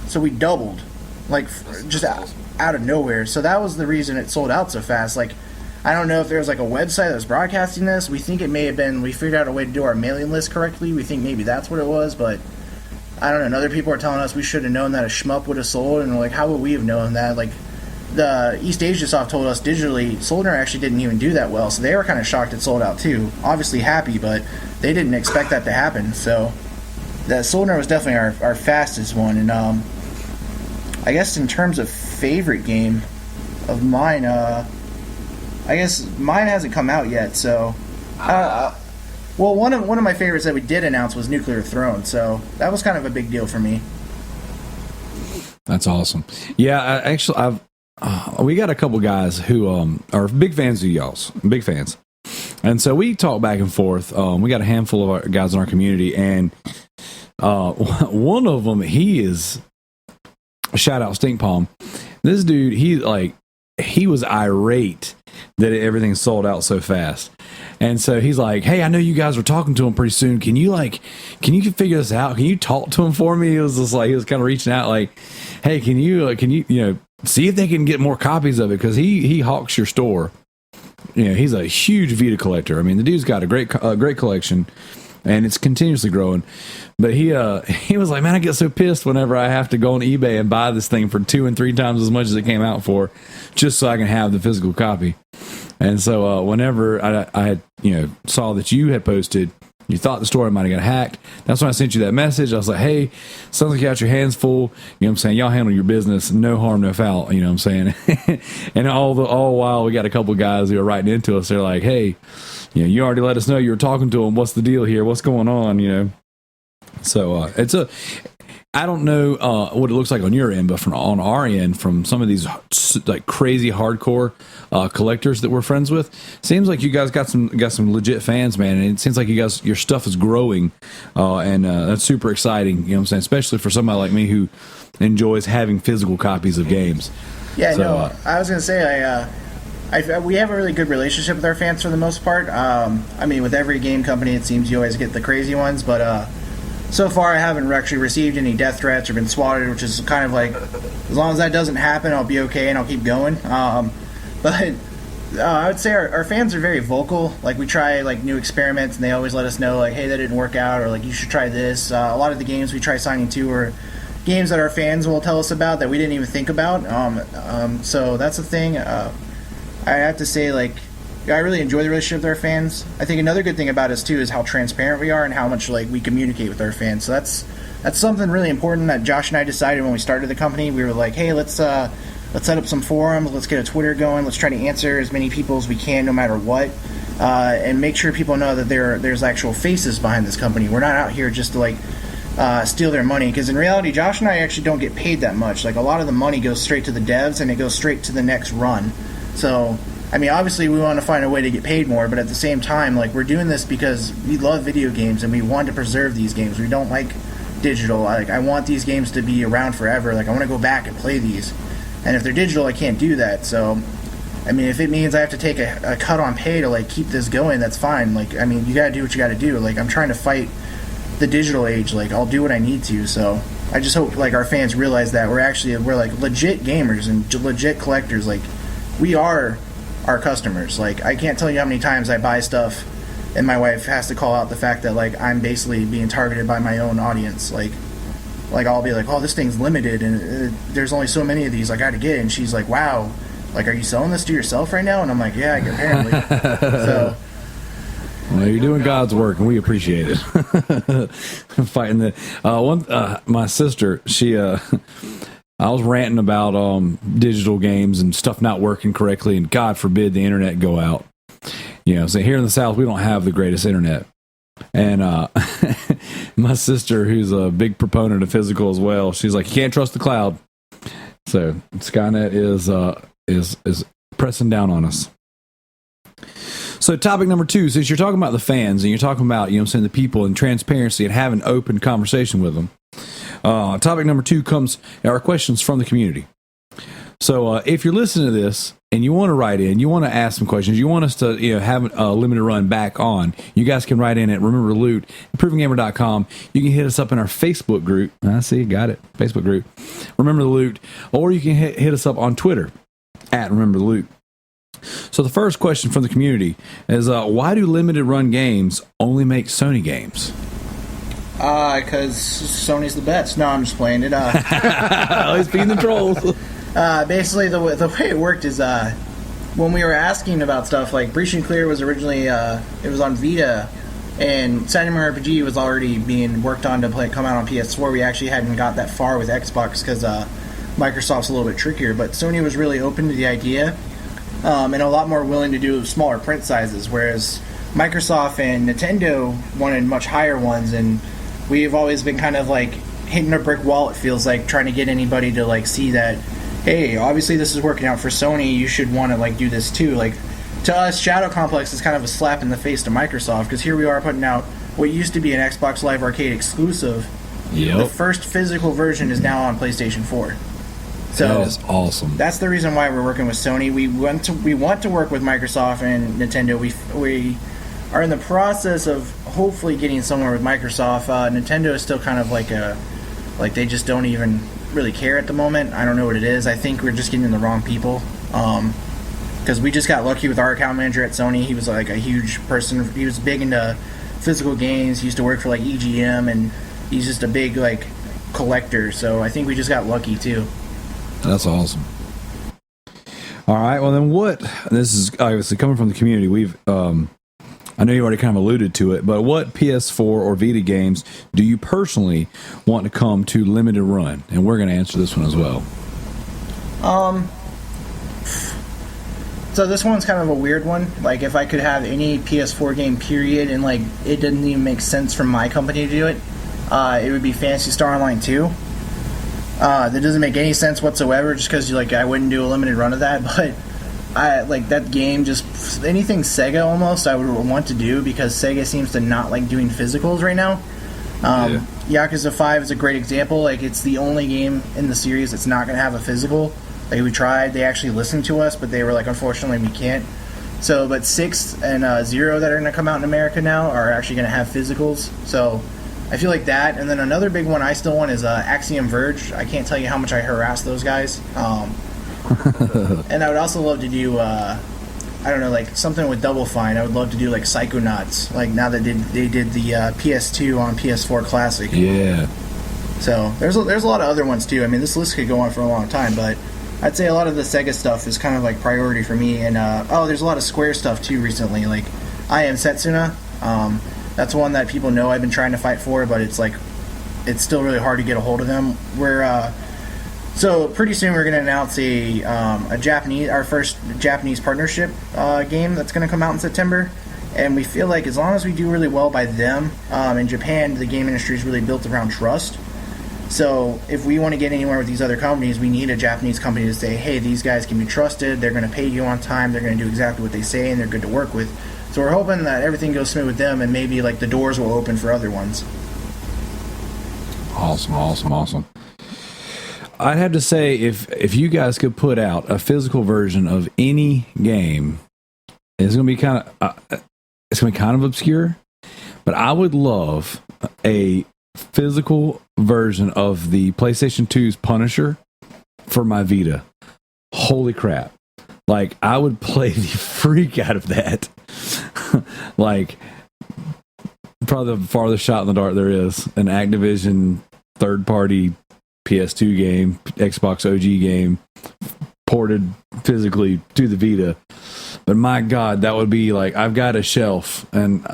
So we doubled, like, just out of nowhere. So that was the reason it sold out so fast. Like, I don't know if there was like a website that was broadcasting this. We think it may have been, we figured out a way to do our mailing list correctly. We think maybe that's what it was, but I don't know. And other people are telling us we should have known that a shmup would have sold, and we're like, how would we have known that? Like, the East Asia Soft told us digitally, Soldner actually didn't even do that well, so they were kind of shocked it sold out too. Obviously happy, but they didn't expect that to happen. So that Soldner was definitely our fastest one. And I guess in terms of favorite game of mine, I guess mine hasn't come out yet, so well, one of my favorites that we did announce was Nuclear Throne, so that was kind of a big deal for me. That's awesome. Yeah, we got a couple guys who are big fans of y'all's, big fans, and so we talk back and forth. We got a handful of our guys in our community, and one of them, he is, shout out Stink Palm. This dude, he was irate that everything sold out so fast. And so he's like, hey, I know you guys were talking to him pretty soon. Can you figure this out? Can you talk to him for me? He was just like, he was kind of reaching out like, hey, can you, see if they can get more copies of it? Cause he hawks your store. He's a huge Vita collector. I mean, the dude's got a great collection, and it's continuously growing. But he was like, man, I get so pissed whenever I have to go on eBay and buy this thing for 2 and 3 times as much as it came out for, just so I can have the physical copy. And so whenever I saw that you had posted, you thought the store might have got hacked. That's when I sent you that message. I was like, hey, sounds like you got your hands full. You know what I'm saying? Y'all handle your business. No harm, no foul. You know what I'm saying? And all the while, we got a couple guys who are writing into us. They're like, hey, you already let us know you were talking to them. What's the deal here? What's going on? So I don't know what it looks like on your end, but on our end, from some of these like crazy hardcore collectors that we're friends with, seems like you guys got some legit fans, man. And it seems like your stuff is growing, and that's super exciting. You know what I'm saying? Especially for somebody like me who enjoys having physical copies of games. Yeah, so, I was gonna say we have a really good relationship with our fans for the most part. I mean, with every game company, it seems you always get the crazy ones, but so far I haven't actually received any death threats or been swatted, which is kind of like, as long as that doesn't happen, I'll be okay and I'll keep going. But I would say our fans are very vocal. Like, we try like new experiments, and they always let us know like, hey, that didn't work out, or like, you should try this. A lot of the games we try signing to are games that our fans will tell us about that we didn't even think about. So that's the thing. I have to say, like, I really enjoy the relationship with our fans. I think another good thing about us too is how transparent we are and how much like we communicate with our fans. So that's something really important that Josh and I decided when we started the company. We were like, hey, let's set up some forums, let's get a Twitter going, let's try to answer as many people as we can no matter what, and make sure people know that there's actual faces behind this company. We're not out here just to like steal their money, because in reality Josh and I actually don't get paid that much. Like, a lot of the money goes straight to the devs and it goes straight to the next run. So I mean, obviously we want to find a way to get paid more, but at the same time, like, we're doing this because we love video games and we want to preserve these games. We don't like digital. I want these games to be around forever. Like, I want to go back and play these. And if they're digital, I can't do that. So, I mean, if it means I have to take a cut on pay to, like, keep this going, that's fine. Like, I mean, you got to do what you got to do. Like, I'm trying to fight the digital age. Like, I'll do what I need to. So I just hope, like, our fans realize that we're like legit gamers and legit collectors. Like, we are our customers. Like, I can't tell you how many times I buy stuff and my wife has to call out the fact that, like, I'm basically being targeted by my own audience. Like, like I'll be like, oh, this thing's limited, and there's only so many of these I got to get. And she's like, wow, like, are you selling this to yourself right now? And I'm like, yeah, apparently. So. Well, you're doing God's work, and we appreciate it. Fighting the my sister, she I was ranting about digital games and stuff not working correctly, and God forbid the internet go out. So here in the South, we don't have the greatest internet, and my sister, who's a big proponent of physical as well, she's like, you can't trust the cloud. So Skynet is pressing down on us. So topic number 2, since you're talking about the fans and you're talking about, the people and transparency and having open conversation with them, topic number 2 are questions from the community. So if you're listening to this and you want to write in, you want to ask some questions, you want us to have a limited run back on, you guys can write in at Remember the Loot, ImprovinGamer.com. You can hit us up in our Facebook group. I see, got it. Facebook group, Remember the Loot. Or you can hit us up on Twitter at Remember the Loot. So the first question from the community is, why do limited run games only make Sony games? Because Sony's the best. No, I'm just playing it. Always being the trolls. Basically, the way it worked is when we were asking about stuff, like Breach and Clear was originally, it was on Vita, and Cyberpunk RPG was already being worked on to come out on PS4. We actually hadn't got that far with Xbox because Microsoft's a little bit trickier, but Sony was really open to the idea. And a lot more willing to do smaller print sizes, whereas Microsoft and Nintendo wanted much higher ones, and we've always been kind of like hitting a brick wall, it feels like, trying to get anybody to like see that, hey, obviously this is working out for Sony, you should want to like do this too. Like, to us, Shadow Complex is kind of a slap in the face to Microsoft, because here we are putting out what used to be an Xbox Live Arcade exclusive. Yep. The first physical version is now on PlayStation 4. So that is awesome. That's the reason why we're working with Sony. We want to work with Microsoft and Nintendo. We are in the process of hopefully getting somewhere with Microsoft. Nintendo is still kind of like they just don't even really care at the moment. I don't know what it is. I think we're just getting the wrong people. Because we just got lucky with our account manager at Sony. He was like a huge person. He was big into physical games. He used to work for like EGM, and he's just a big like collector. So I think we just got lucky too. That's awesome. All right. Well, then this is obviously coming from the community. I know you already kind of alluded to it, but what PS4 or Vita games do you personally want to come to limited run? And we're going to answer this one as well. So this one's kind of a weird one. Like, if I could have any PS4 game, period, and like it doesn't even make sense for my company to do it, it would be Phantasy Star Online 2. That doesn't make any sense whatsoever, just because I wouldn't do a limited run of that. But I like that game. Just anything Sega almost I would want to do, because Sega seems to not like doing physicals right now. Yakuza 5 is a great example. Like, it's the only game in the series that's not going to have a physical. Like, we tried. They actually listened to us, but they were like, unfortunately, we can't. So, but 6 and 0 that are going to come out in America now are actually going to have physicals. So I feel like that. And then another big one I still want is Axiom Verge. I can't tell you how much I harass those guys. And I would also love to do, I don't know, like something with Double Fine. I would love to do like Psychonauts. Like, now that they did the PS2 on PS4 Classic. Yeah. So there's a lot of other ones too. I mean, this list could go on for a long time, but I'd say a lot of the Sega stuff is kind of like priority for me. And there's a lot of Square stuff too recently. Like, I Am Setsuna. That's one that people know I've been trying to fight for, but it's still really hard to get a hold of them. So pretty soon we're going to announce our first Japanese partnership game that's going to come out in September. And we feel like as long as we do really well by them, in Japan, the game industry is really built around trust. So if we want to get anywhere with these other companies, we need a Japanese company to say, hey, these guys can be trusted, they're going to pay you on time, they're going to do exactly what they say, and they're good to work with. So we're hoping that everything goes smooth with them, and maybe like the doors will open for other ones. Awesome. I'd have to say, if you guys could put out a physical version of any game, it's going to be kind of obscure, but I would love a physical version of the PlayStation 2's Punisher for my Vita. Holy crap. Like, I would play the freak out of that. Like, probably the farthest shot in the dark there is. An Activision third-party PS2 game, Xbox OG game, ported physically to the Vita. But my God, that would be like, I've got a shelf, and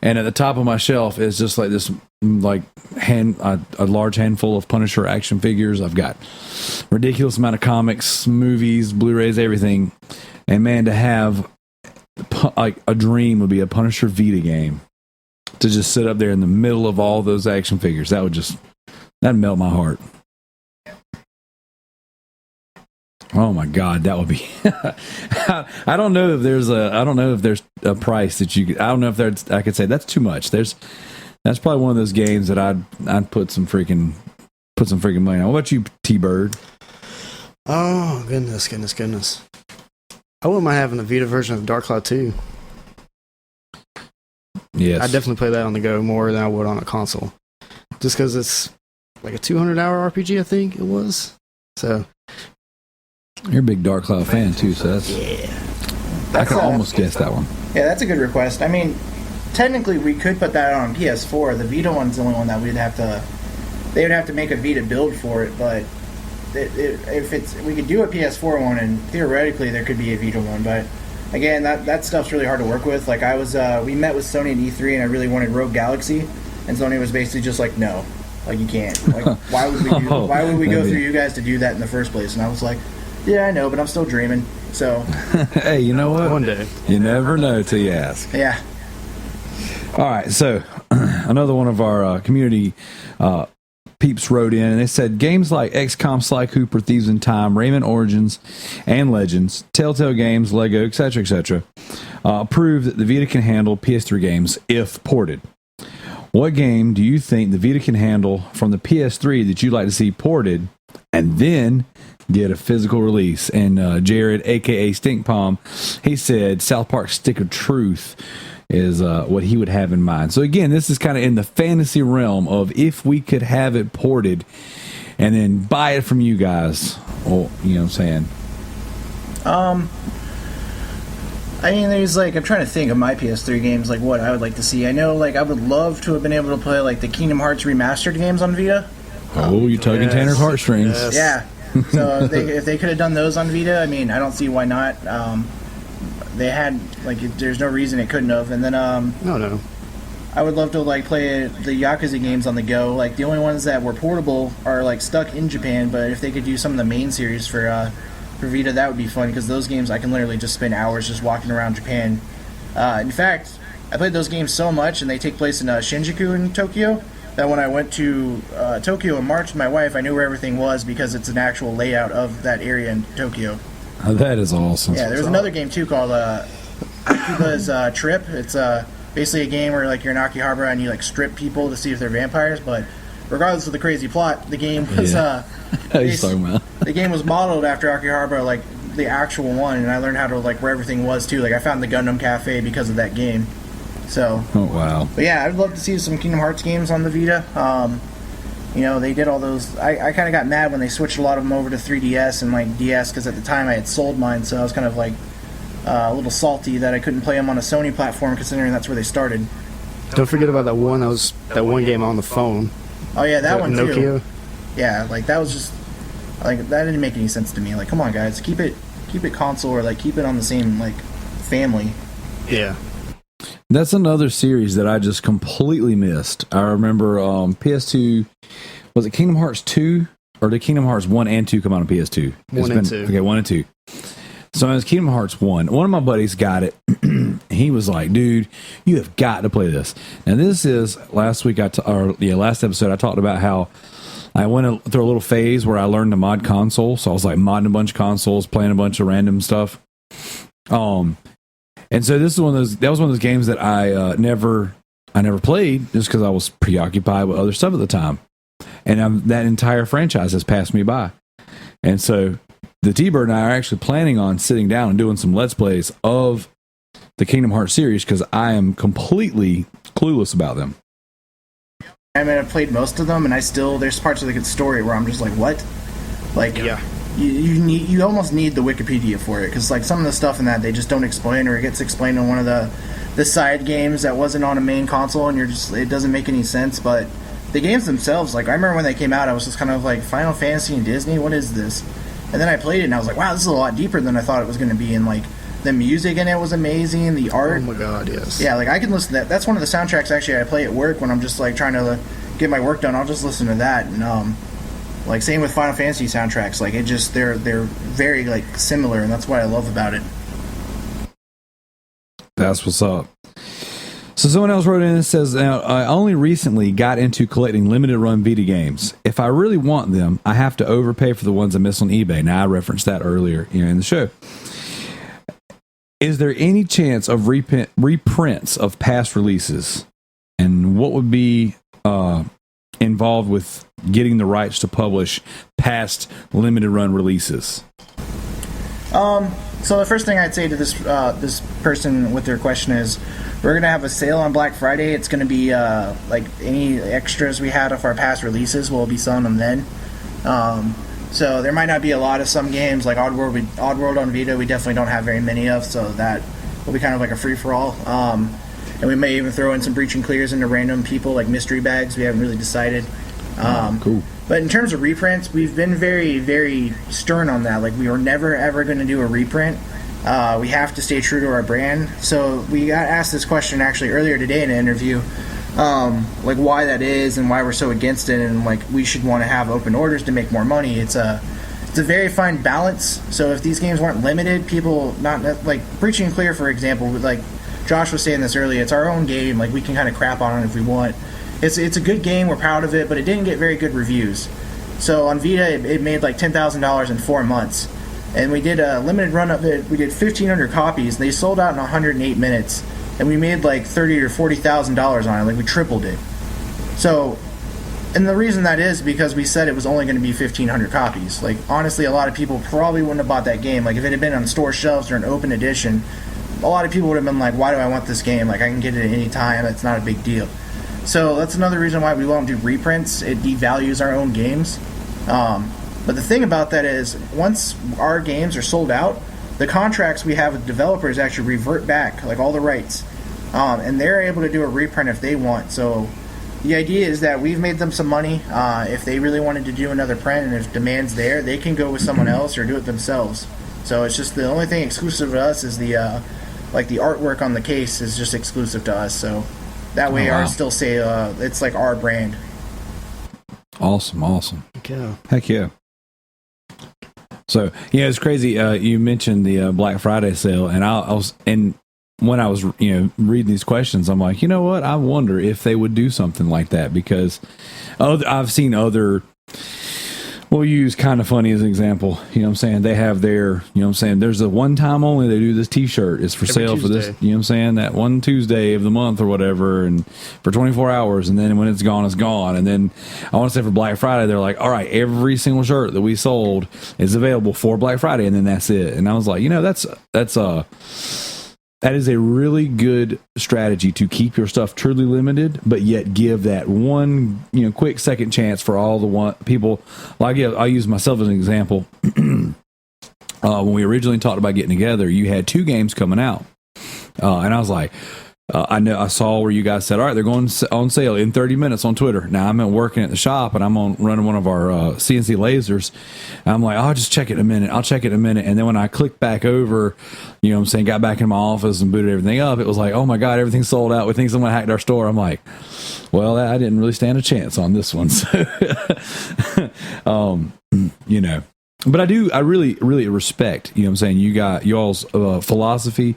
at the top of my shelf is just like this, like a large handful of Punisher action figures. I've got ridiculous amount of comics, movies, Blu-rays, everything. And man, to have like a dream would be a Punisher Vita game to just sit up there in the middle of all those action figures. That'd melt my heart. Oh my God, that would be. I don't know if there's a price that you could. I don't know if I could say that's too much. That's probably one of those games that I'd put some freaking money on. What about you, T-Bird? Oh goodness! I wouldn't mind having a Vita version of Dark Cloud 2. Yes, I definitely play that on the go more than I would on a console, just because it's like a 200-hour RPG. I think it was. So you're a big Dark Cloud fan too, so I can almost guess that one. Yeah, that's a good request. I mean, technically we could put that on PS4. The Vita one's the only one that they would have to make a Vita build for it, but we could do a PS4 one, and theoretically there could be a Vita one, but again, that stuff's really hard to work with. Like we met with Sony at E3, and I really wanted Rogue Galaxy, and Sony was basically just like, no, like you can't. Like why would we go through you guys to do that in the first place? And I was like, yeah, I know, but I'm still dreaming. So hey, you know what? One day you never know till you ask. Yeah. All right, so another one of our community peeps wrote in, and they said games like XCOM, Sly Cooper, Thieves in Time, Rayman Origins, and Legends, Telltale Games, Lego, etc., prove that the Vita can handle PS3 games if ported. What game do you think the Vita can handle from the PS3 that you'd like to see ported and then get a physical release? And Jared, aka Stink Palm, he said South Park Stick of Truth is what he would have in mind. So again, this is kind of in the fantasy realm of if we could have it ported and then buy it from you guys. Well, you know what I'm saying? I mean, there's like, I'm trying to think of my PS3 games, like what I would like to see. I know, like, I would love to have been able to play like the Kingdom Hearts remastered games on Vita. Oh, you're tugging Tanner's heartstrings. Yes. Yeah. So if they could have done those on Vita, I mean, I don't see why not. They had, like, there's no reason it couldn't have. And then no. I would love to like play the Yakuza games on the go. Like the only ones that were portable are like stuck in Japan, but if they could do some of the main series for Vita, that would be fun, because those games I can literally just spend hours just walking around Japan. In fact, I played those games so much, and they take place in Shinjuku in Tokyo, that when I went to Tokyo in March with my wife, I knew where everything was because it's an actual layout of that area in Tokyo. Oh, that is awesome. Yeah, there's another game too called Akiba's Trip. It's basically a game where like you're in Akihabara and you like strip people to see if they're vampires. But regardless of the crazy plot, the game was the game was modeled after Akihabara, like the actual one, and I learned how to like where everything was too. Like I found the Gundam Cafe because of that game. So. Oh wow. But yeah, I'd love to see some Kingdom Hearts games on the Vita. You know, they did all those. I kind of got mad when they switched a lot of them over to 3DS and like DS, because at the time I had sold mine, so I was kind of like a little salty that I couldn't play them on a Sony platform, considering that's where they started. Don't forget about that one game on the phone. Oh yeah, that one Nokia. too. Yeah, like that was just like that didn't make any sense to me. Like, come on guys, keep it console, or like keep it on the same like family. Yeah. That's another series that I just completely missed. I remember PS2, was it Kingdom Hearts 2? Or did Kingdom Hearts 1 and 2 come out on PS2? 1 and 2. Okay, 1 and 2. So it was Kingdom Hearts 1. One of my buddies got it. He was like, dude, you have got to play this. Now this is, last episode I talked about how I went through a little phase where I learned to mod console. So I was like modding a bunch of consoles, playing a bunch of random stuff. And so this is that was one of those games that I never played, just because I was preoccupied with other stuff at the time. And that entire franchise has passed me by. And so the T-Bird and I are actually planning on sitting down and doing some Let's Plays of the Kingdom Hearts series, because I am completely clueless about them. I mean, I've played most of them, and there's parts of the story where I'm just like, what? Like, yeah. You almost need the Wikipedia for it, because like some of the stuff in that they just don't explain, or it gets explained in one of the side games that wasn't on a main console, and it doesn't make any sense. But the games themselves, like I remember when they came out, I was just kind of like, Final Fantasy and Disney, what is this? And then I played it and I was like, wow, this is a lot deeper than I thought it was going to be. And like the music in it was amazing, the art. Oh my god, yes. Yeah, like I can listen to that. That's one of the soundtracks actually I play at work when I'm just like trying to get my work done. I'll just listen to that. And like same with Final Fantasy soundtracks. Like it just they're very like similar, and that's what I love about it. That's what's up. So someone else wrote in and says, I only recently got into collecting limited run Vita games. If I really want them, I have to overpay for the ones I miss on eBay. Now, I referenced that earlier in the show. Is there any chance of reprints of past releases? And what would be involved with getting the rights to publish past limited run releases? So the first thing I'd say to this person with their question is, we're going to have a sale on Black Friday. It's going to be like any extras we had of our past releases, we'll be selling them then. So there might not be a lot of some games, like Oddworld on Vita, we definitely don't have very many of, so that will be kind of like a free-for-all. And we may even throw in some breach and clears into random people, like mystery bags. We haven't really decided. Cool. But in terms of reprints, we've been very, very stern on that. Like, we were never, ever going to do a reprint. We have to stay true to our brand. So we got asked this question actually earlier today in an interview, like why that is and why we're so against it, and like we should want to have open orders to make more money. It's a very fine balance. So if these games weren't limited, people not like Breaching and Clear, for example, like Josh was saying this earlier, it's our own game. Like we can kind of crap on it if we want. It's a good game. We're proud of it, but it didn't get very good reviews. So on Vita, it made like $10,000 in 4 months. And we did a limited run of it. We did 1,500 copies. They sold out in 108 minutes, and we made like $30,000 or $40,000 on it. Like we tripled it. So, and the reason that is because we said it was only going to be 1,500 copies. Like honestly, a lot of people probably wouldn't have bought that game. Like if it had been on store shelves or an open edition, a lot of people would have been like, "Why do I want this game? Like I can get it at any time. It's not a big deal." So that's another reason why we won't do reprints. It devalues our own games. But the thing about that is, once our games are sold out, the contracts we have with developers actually revert back, like all the rights. And they're able to do a reprint if they want. So the idea is that we've made them some money. If they really wanted to do another print and if demand's there, they can go with someone else or do it themselves. So it's just the only thing exclusive to us is the like the artwork on the case is just exclusive to us. So that way ours still say it's like our brand. Awesome. Yeah. Heck yeah. So yeah, it's crazy. You mentioned the Black Friday sale, and when I was reading these questions, I'm like, you know what? I wonder if they would do something like that, because I've seen other. We'll use Kind of Funny as an example. You know what I'm saying? They have their, you know what I'm saying? There's a one time only they do this t-shirt. It's for Every sale Tuesday. for this, you know what I'm saying? That one Tuesday of the month or whatever, and for 24 hours. And then when it's gone, it's gone. And then I want to say for Black Friday, they're like, all right, every single shirt that we sold is available for Black Friday. And then that's it. And I was like, that is a really good strategy to keep your stuff truly limited, but yet give that one, quick second chance for all the people. Like, I'll use myself as an example. When we originally talked about getting together, you had 2 games coming out, and I was like, I saw where you guys said, all right, they're going on sale in 30 minutes on Twitter. Now I'm working at the shop and I'm running one of our CNC lasers. And I'm like, I'll just check it in a minute. And then when I clicked back over, got back in my office and booted everything up, it was like, oh my God, everything's sold out. We think someone hacked our store. I'm like, well, I didn't really stand a chance on this one. So, but I really, really respect, you got y'all's philosophy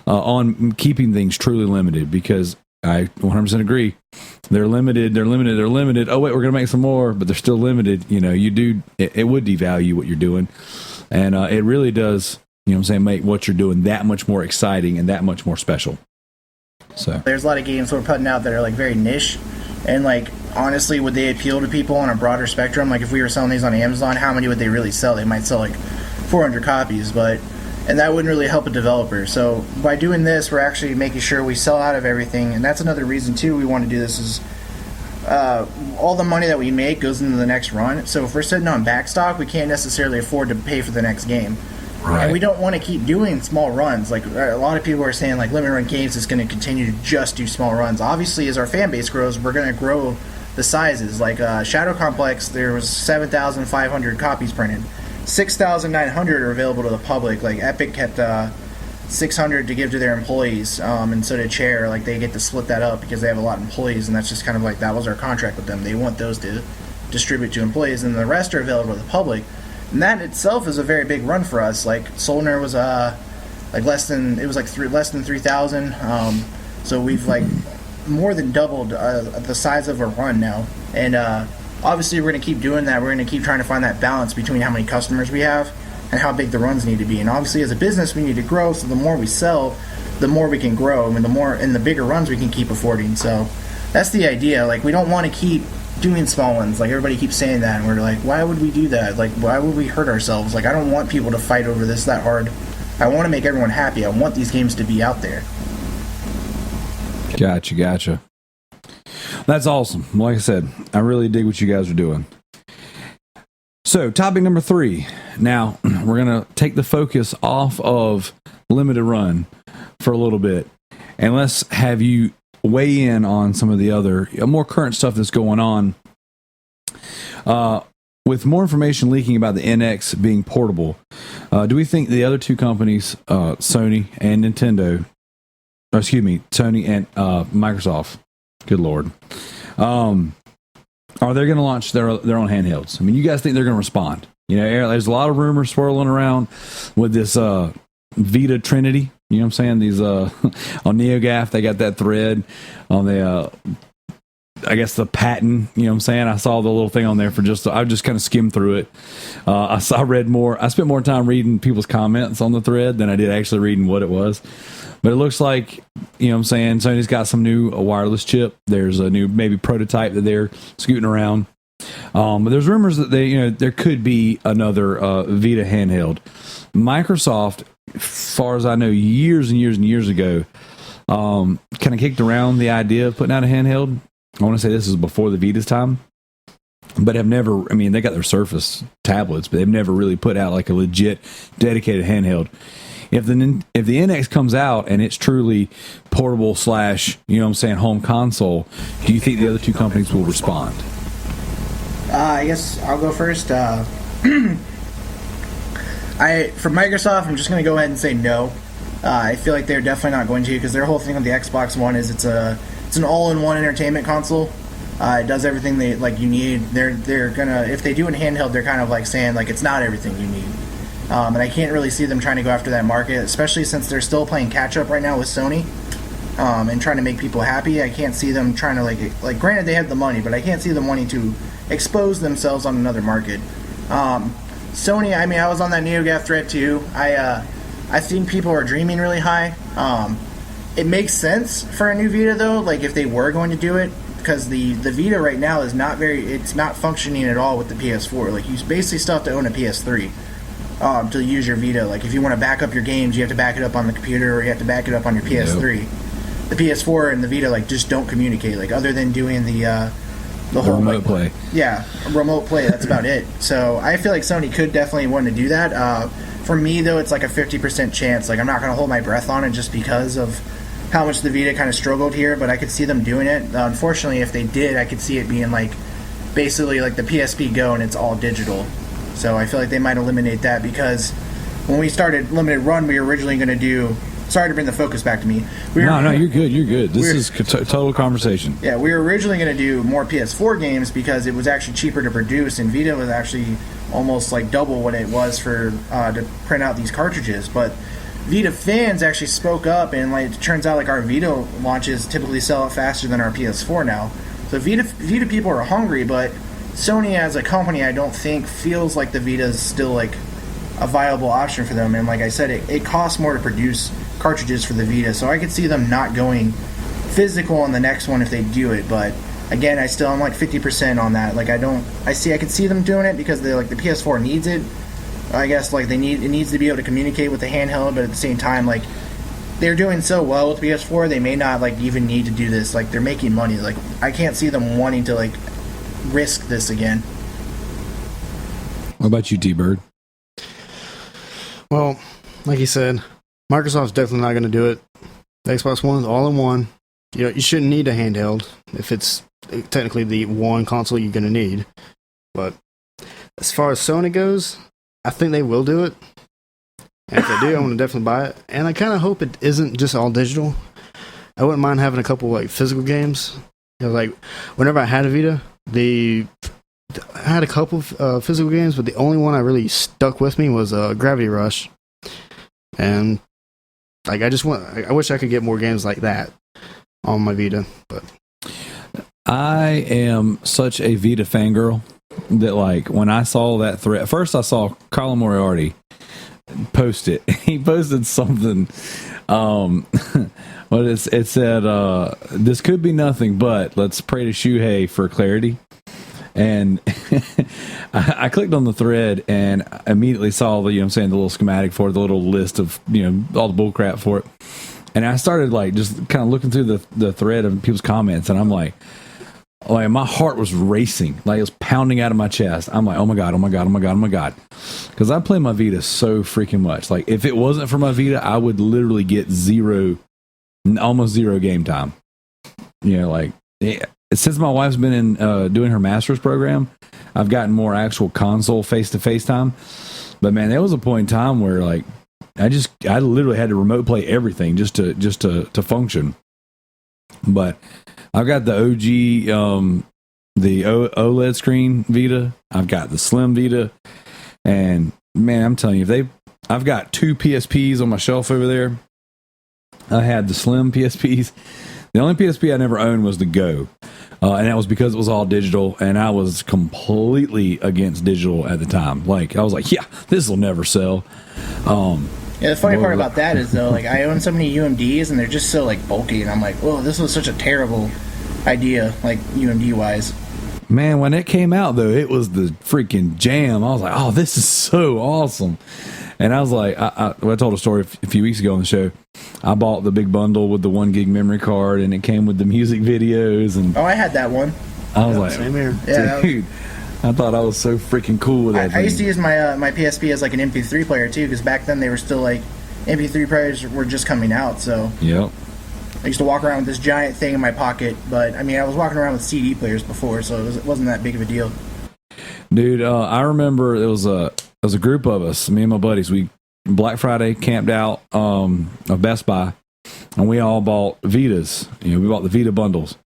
on keeping things truly limited, because I 100% agree. They're limited. Oh, wait, we're going to make some more, but they're still limited. It would devalue what you're doing. And it really does, make what you're doing that much more exciting and that much more special. So there's a lot of games we're putting out that are like very niche, and like honestly, would they appeal to people on a broader spectrum? Like if we were selling these on Amazon, how many would they really sell? They might sell like 400 copies, and that wouldn't really help a developer. So by doing this, we're actually making sure we sell out of everything, and that's another reason too we want to do this is all the money that we make goes into the next run. So if we're sitting on backstock, we can't necessarily afford to pay for the next game. right. And we don't want to keep doing small runs. Like a lot of people are saying, like limited run games is going to continue to just do small runs. Obviously, as our fan base grows, we're going to grow the sizes. Like Shadow Complex, there was 7,500 copies printed. 6,900 are available to the public. Like Epic kept 600 to give to their employees, and so did Chair. Like they get to split that up because they have a lot of employees, and that's just kind of like that was our contract with them. They want those to distribute to employees, and the rest are available to the public. And that itself is a very big run for us. Like Solner was less than 3,000. So we've like more than doubled the size of our run now, and obviously we're going to keep doing that. We're going to keep trying to find that balance between how many customers we have and how big the runs need to be. And obviously as a business we need to grow, so the more we sell, the more we can grow, and the more and the bigger runs we can keep affording. So that's the idea. Like we don't want to keep doing small ones. Like everybody keeps saying that, and we're like, why would we do that? Like why would we hurt ourselves? Like I don't want people to fight over this that hard. I want to make everyone happy. I want these games to be out there. Gotcha. That's awesome. Like I said, I really dig what you guys are doing. So, topic number 3. Now, we're going to take the focus off of limited run for a little bit, and let's have you weigh in on some of the other more current stuff that's going on. With more information leaking about the NX being portable, do we think the other two companies, Sony and Nintendo, Sony and Microsoft, good Lord, are they going to launch their own handhelds? I mean, you guys think they're going to respond? You know, there's a lot of rumors swirling around with this Vita Trinity. You know what I'm saying? These on NeoGAF, they got that thread on the I guess the patent. You know what I'm saying? I saw the little thing on there I just kind of skimmed through it. I spent more time reading people's comments on the thread than I did actually reading what it was. But it looks like, you know what I'm saying, Sony's got some new wireless chip. There's a new maybe prototype that they're scooting around. But there's rumors that there could be another Vita handheld. Microsoft, as far as I know, years and years and years ago, kind of kicked around the idea of putting out a handheld. I want to say this is before the Vita's time, but have never, I mean, they got their Surface tablets, but they've never really put out like a legit dedicated handheld. If the NX comes out and it's truly portable / you know what I'm saying, home console, do you think the other two companies will respond? I guess I'll go first. For Microsoft, I'm just going to go ahead and say no. I feel like they're definitely not going to, because their whole thing with the Xbox One is it's an all-in-one entertainment console. It does everything you need. They're gonna, if they do in handheld, they're kind of like saying like it's not everything you need. And I can't really see them trying to go after that market, especially since they're still playing catch up right now with Sony, and trying to make people happy. I can't see them trying to like granted they have the money, but I can't see them wanting to expose themselves on another market. Sony, I mean, I was on that NeoGAF thread too. I think people are dreaming really high. It makes sense for a new Vita though, like if they were going to do it, because the Vita right now is it's not functioning at all with the PS4. Like you basically still have to own a PS3 to use your Vita. Like if you want to back up your games, you have to back it up on the computer, or you have to back it up on your PS3. Yep. The PS4 and the Vita just don't communicate, like other than doing the whole remote play. Yeah, remote play. That's about it. So I feel like Sony could definitely want to do that. For me though, it's like a 50% chance. Like I'm not going to hold my breath on it just because of how much the Vita kind of struggled here, but I could see them doing it. Unfortunately, if they did, I could see it being basically like the PSP Go and it's all digital. So I feel like they might eliminate that, because when we started Limited Run, we were originally going to do... Sorry to bring the focus back to me. No, you're good. This is total conversation. Yeah, we were originally going to do more PS4 games because it was actually cheaper to produce, and Vita was actually almost like double what it was for to print out these cartridges. But Vita fans actually spoke up, and it turns out our Vita launches typically sell out faster than our PS4 now. So Vita people are hungry, but Sony as a company, I don't think feels like the Vita is still a viable option for them. And like I said, it costs more to produce cartridges for the Vita, so I could see them not going physical on the next one if they do it. But again, I'm 50% on that. I could see them doing it because the PS4 needs it. I guess it needs to be able to communicate with the handheld, but at the same time, they're doing so well with PS4, they may not even need to do this. They're making money. I can't see them wanting to risk this again. What about you, T-Bird? Well, like you said, Microsoft's definitely not going to do it. The Xbox One's all-in-one. you shouldn't need a handheld if it's technically the one console you're going to need. But as far as Sony goes, I think they will do it. And if they do, I'm going to definitely buy it. And I kind of hope it isn't just all digital. I wouldn't mind having a couple like physical games. Like whenever I had a Vita, I had a couple of physical games, but the only one I really stuck with me was Gravity Rush. And like I wish I could get more games like that on my Vita. But I am such a Vita fangirl that like when I saw that thread, first I saw Colin Moriarty post it. He posted something. Well, it said, "This could be nothing, but let's pray to Shuhei for clarity." And I clicked on the thread and immediately saw the, the little schematic for it, the little list of, all the bull crap for it. And I started like just kind of looking through the thread of people's comments, and I'm like my heart was racing, like it was pounding out of my chest. I'm like, oh my god, oh my god, oh my god, oh my god, because I play my Vita so freaking much. Like if it wasn't for my Vita, I would literally get almost zero game time. Since my wife's been in doing her master's program, I've gotten more actual console face-to-face time. But man, there was a point in time where like I literally had to remote play everything just to function. But I've got the OG the OLED screen Vita. I've got the Slim Vita, and man, I'm telling you, I've got 2 PSPs on my shelf over there. I had the Slim PSPs. The only PSP I never owned was the Go. And that was because it was all digital, and I was completely against digital at the time. Like, I was like, yeah, this will never sell. The funny part about that is, though, like, I own so many UMDs, and they're just so, like, bulky, and I'm like, whoa, this was such a terrible idea, like, UMD-wise. Man, when it came out, though, it was the freaking jam. I was like, oh, this is so awesome. And I was like, I told a story a few weeks ago on the show. I bought the big bundle with the 1 gig memory card, and it came with the music videos. And oh, I had that one. I was like, same here. Yeah, dude, I thought I was so freaking cool with that thing. I used to use my my PSP as like an MP3 player too, because back then they were still like MP3 players were just coming out. So yep. I used to walk around with this giant thing in my pocket. But I mean, I was walking around with CD players before, so it wasn't that big of a deal. Dude, I remember it was a group of us, me and my buddies. We Black Friday camped out of Best Buy, and we all bought Vitas. We bought the Vita bundles,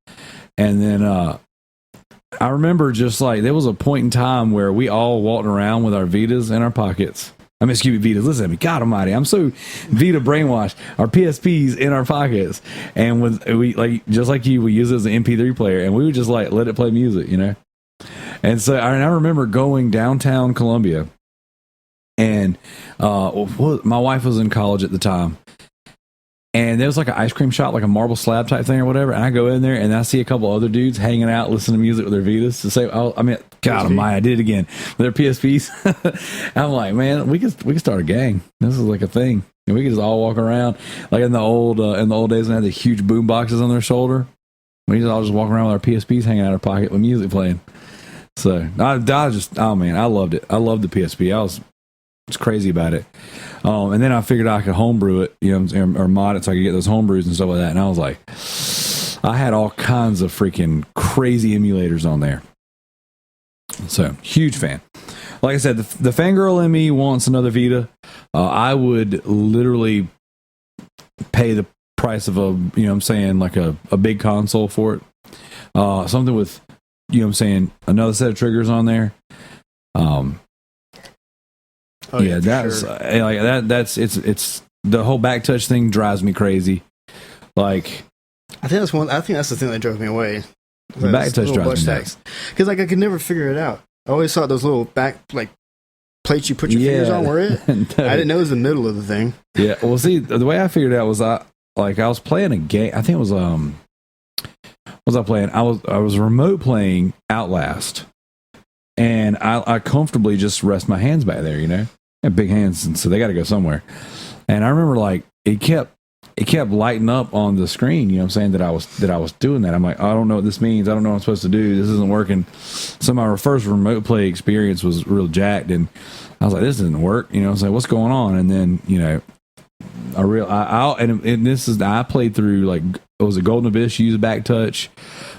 and then I remember just like there was a point in time where we all walked around with our Vitas in our pockets. I mean, excuse me, Vitas. Listen to me, God Almighty, I'm so Vita brainwashed. Our PSPs in our pockets, and we like just like you, we use it as an MP3 player, and we would just like let it play music, And so I remember going downtown Columbia. And my wife was in college at the time, and there was like an ice cream shop, like a marble slab type thing or whatever. And I go in there and I see a couple other dudes hanging out, listening to music with their Vitas. To say, God Almighty, I did it again with their PSPs. I'm like, man, we could start a gang. This is like a thing, and we could just all walk around like in the old days when they had the huge boom boxes on their shoulder. We just all walk around with our PSPs hanging out of our pocket with music playing. So I loved it. I loved the PSP. I was crazy about it. And then I figured I could homebrew it, or mod it so I could get those homebrews and stuff like that. And I was like, I had all kinds of freaking crazy emulators on there. So, huge fan. Like I said, the fangirl in me wants another Vita. I would literally pay the price of like a big console for it. Something with, another set of triggers on there. That's it's the whole back touch thing drives me crazy. Like, I think that's the thing that drove me away. The back touch drives me nuts. Because like I could never figure it out. I always thought those little back like plates you put your fingers on were it. No. I didn't know it was the middle of the thing. Yeah. Well, see, the way I figured it out was I was playing a game. I think it was what was I playing? I was remote playing Outlast, and I comfortably just rest my hands back there. I have big hands, and so they got to go somewhere. And I remember like it kept lighting up on the screen, that I was doing that. I'm like, I don't know what this means. I don't know what I'm supposed to do. This isn't working. So my first remote play experience was real jacked, and I was like, this doesn't work. I was like, what's going on? And then, I played through like was it Golden Abyss used back touch,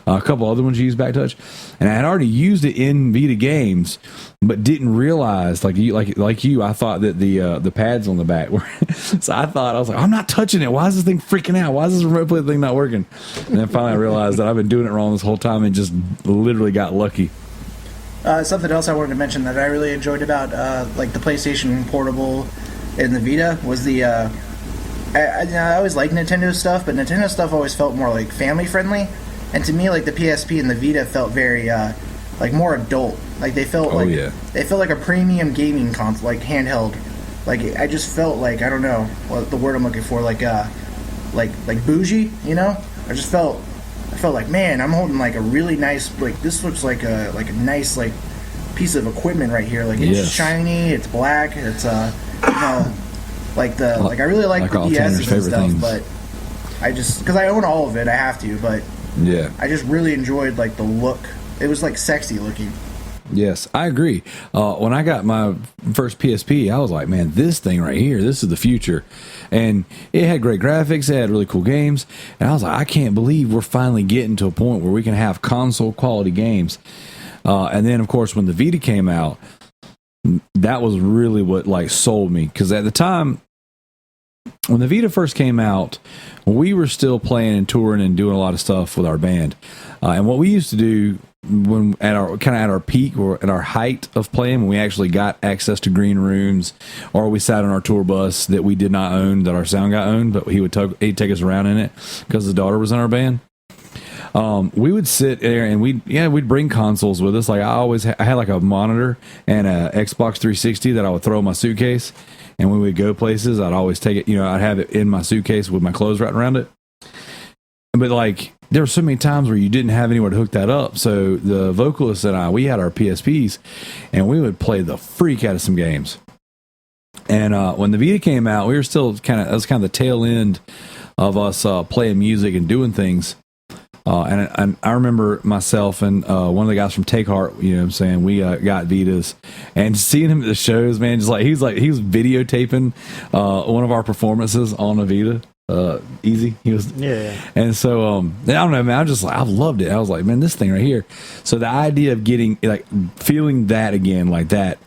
a couple other ones used back touch, and I had already used it in Vita games, but didn't realize like you I thought that the pads on the back were so I was like, I'm not touching it. Why is this thing freaking out? Why is this remote play thing not working? And then finally I realized that I've been doing it wrong this whole time and just literally got lucky. Something else I wanted to mention that I really enjoyed about like the PlayStation Portable and the Vita was the I always liked Nintendo stuff, but Nintendo stuff always felt more like family friendly, and to me like the PSP and the Vita felt very like more adult. Like they felt they felt like a premium gaming console, like handheld. Like I just felt like, I don't know what the word I'm looking for, like bougie, you know? I felt like, man, I'm holding like a really nice, like this looks like a nice like piece of equipment right here. Like it's shiny, it's black, it's you know, like I really like the DS's and stuff, things. But I just, because I own all of it, I have to, but yeah, I just really enjoyed like the look. It was like sexy looking. Yes, I agree. When I got my first PSP, I was like, man, this thing right here, this is the future. And it had great graphics, it had really cool games. And I was like, I can't believe we're finally getting to a point where we can have console quality games. And then, of course, when the Vita came out, that was really what like sold me. Because at the time, when the Vita first came out, we were still playing and touring and doing a lot of stuff with our band. And what we used to do when at our peak or at our height of playing, when we actually got access to green rooms, or we sat on our tour bus that we did not own, that our sound guy owned, but he'd take us around in it because his daughter was in our band. We would sit there and we'd bring consoles with us. Like I had like a monitor and a Xbox 360 that I would throw in my suitcase, and when we would go places, I'd always take it. I'd have it in my suitcase with my clothes wrapped around it. But like, there were so many times where you didn't have anywhere to hook that up. So the vocalist and we had our PSPs, and we would play the freak out of some games. And when the Vita came out, we were still that was kind of the tail end of us playing music and doing things. And I remember myself and one of the guys from Take Heart, you know what I'm saying, we got Vitas, and seeing him at the shows, man, just he was videotaping one of our performances on a Vita. Easy. He was, and so I don't know, man. I loved it. I was like, man, this thing right here. So the idea of getting feeling that again, like that.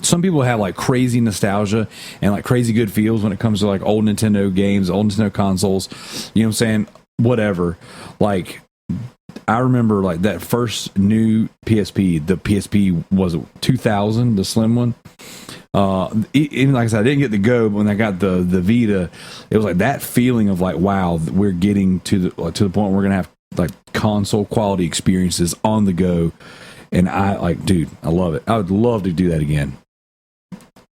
Some people have like crazy nostalgia and like crazy good feels when it comes to like old Nintendo games, old Nintendo consoles. You know what I'm saying? Whatever. Like, I remember like that first new PSP. The PSP was 2000, the slim one. Even like I said, I didn't get the Go, but when I got the Vita, it was like that feeling of like, wow, we're getting to the point where we're gonna have like console quality experiences on the go. And dude, I love it. I would love to do that again.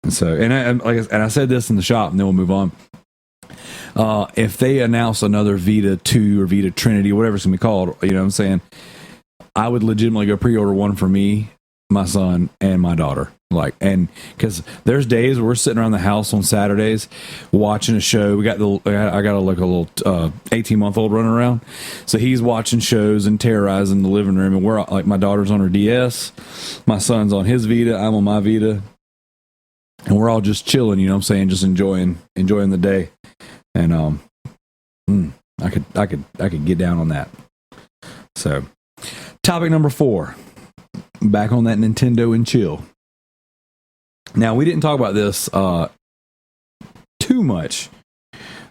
And so, and I said this in the shop, and then we'll move on. If they announce another Vita 2 or Vita Trinity, whatever it's gonna be called, you know what I'm saying, I would legitimately go pre-order one for me, my son, and my daughter. Like, and because there's days where we're sitting around the house on Saturdays watching a show. I got a little 18-month-old running around, so he's watching shows and terrorizing the living room, and we're like, my daughter's on her DS, my son's on his Vita, I'm on my Vita, and we're all just chilling, you know what I'm saying, just enjoying the day. And I could get down on that. So, topic number 4, back on that Nintendo and chill. Now, we didn't talk about this too much,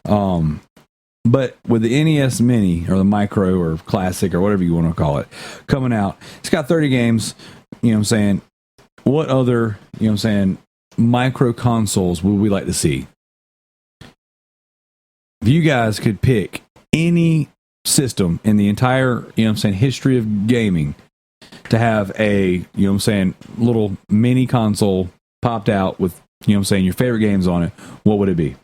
but with the NES Mini, or the Micro, or Classic, or whatever you want to call it, coming out, it's got 30 games, you know what I'm saying. What other, you know what I'm saying, micro consoles would we like to see? If you guys could pick any system in the entire, you know what I'm saying, history of gaming to have a, you know what I'm saying, little mini console popped out with, you know what I'm saying, your favorite games on it, what would it be?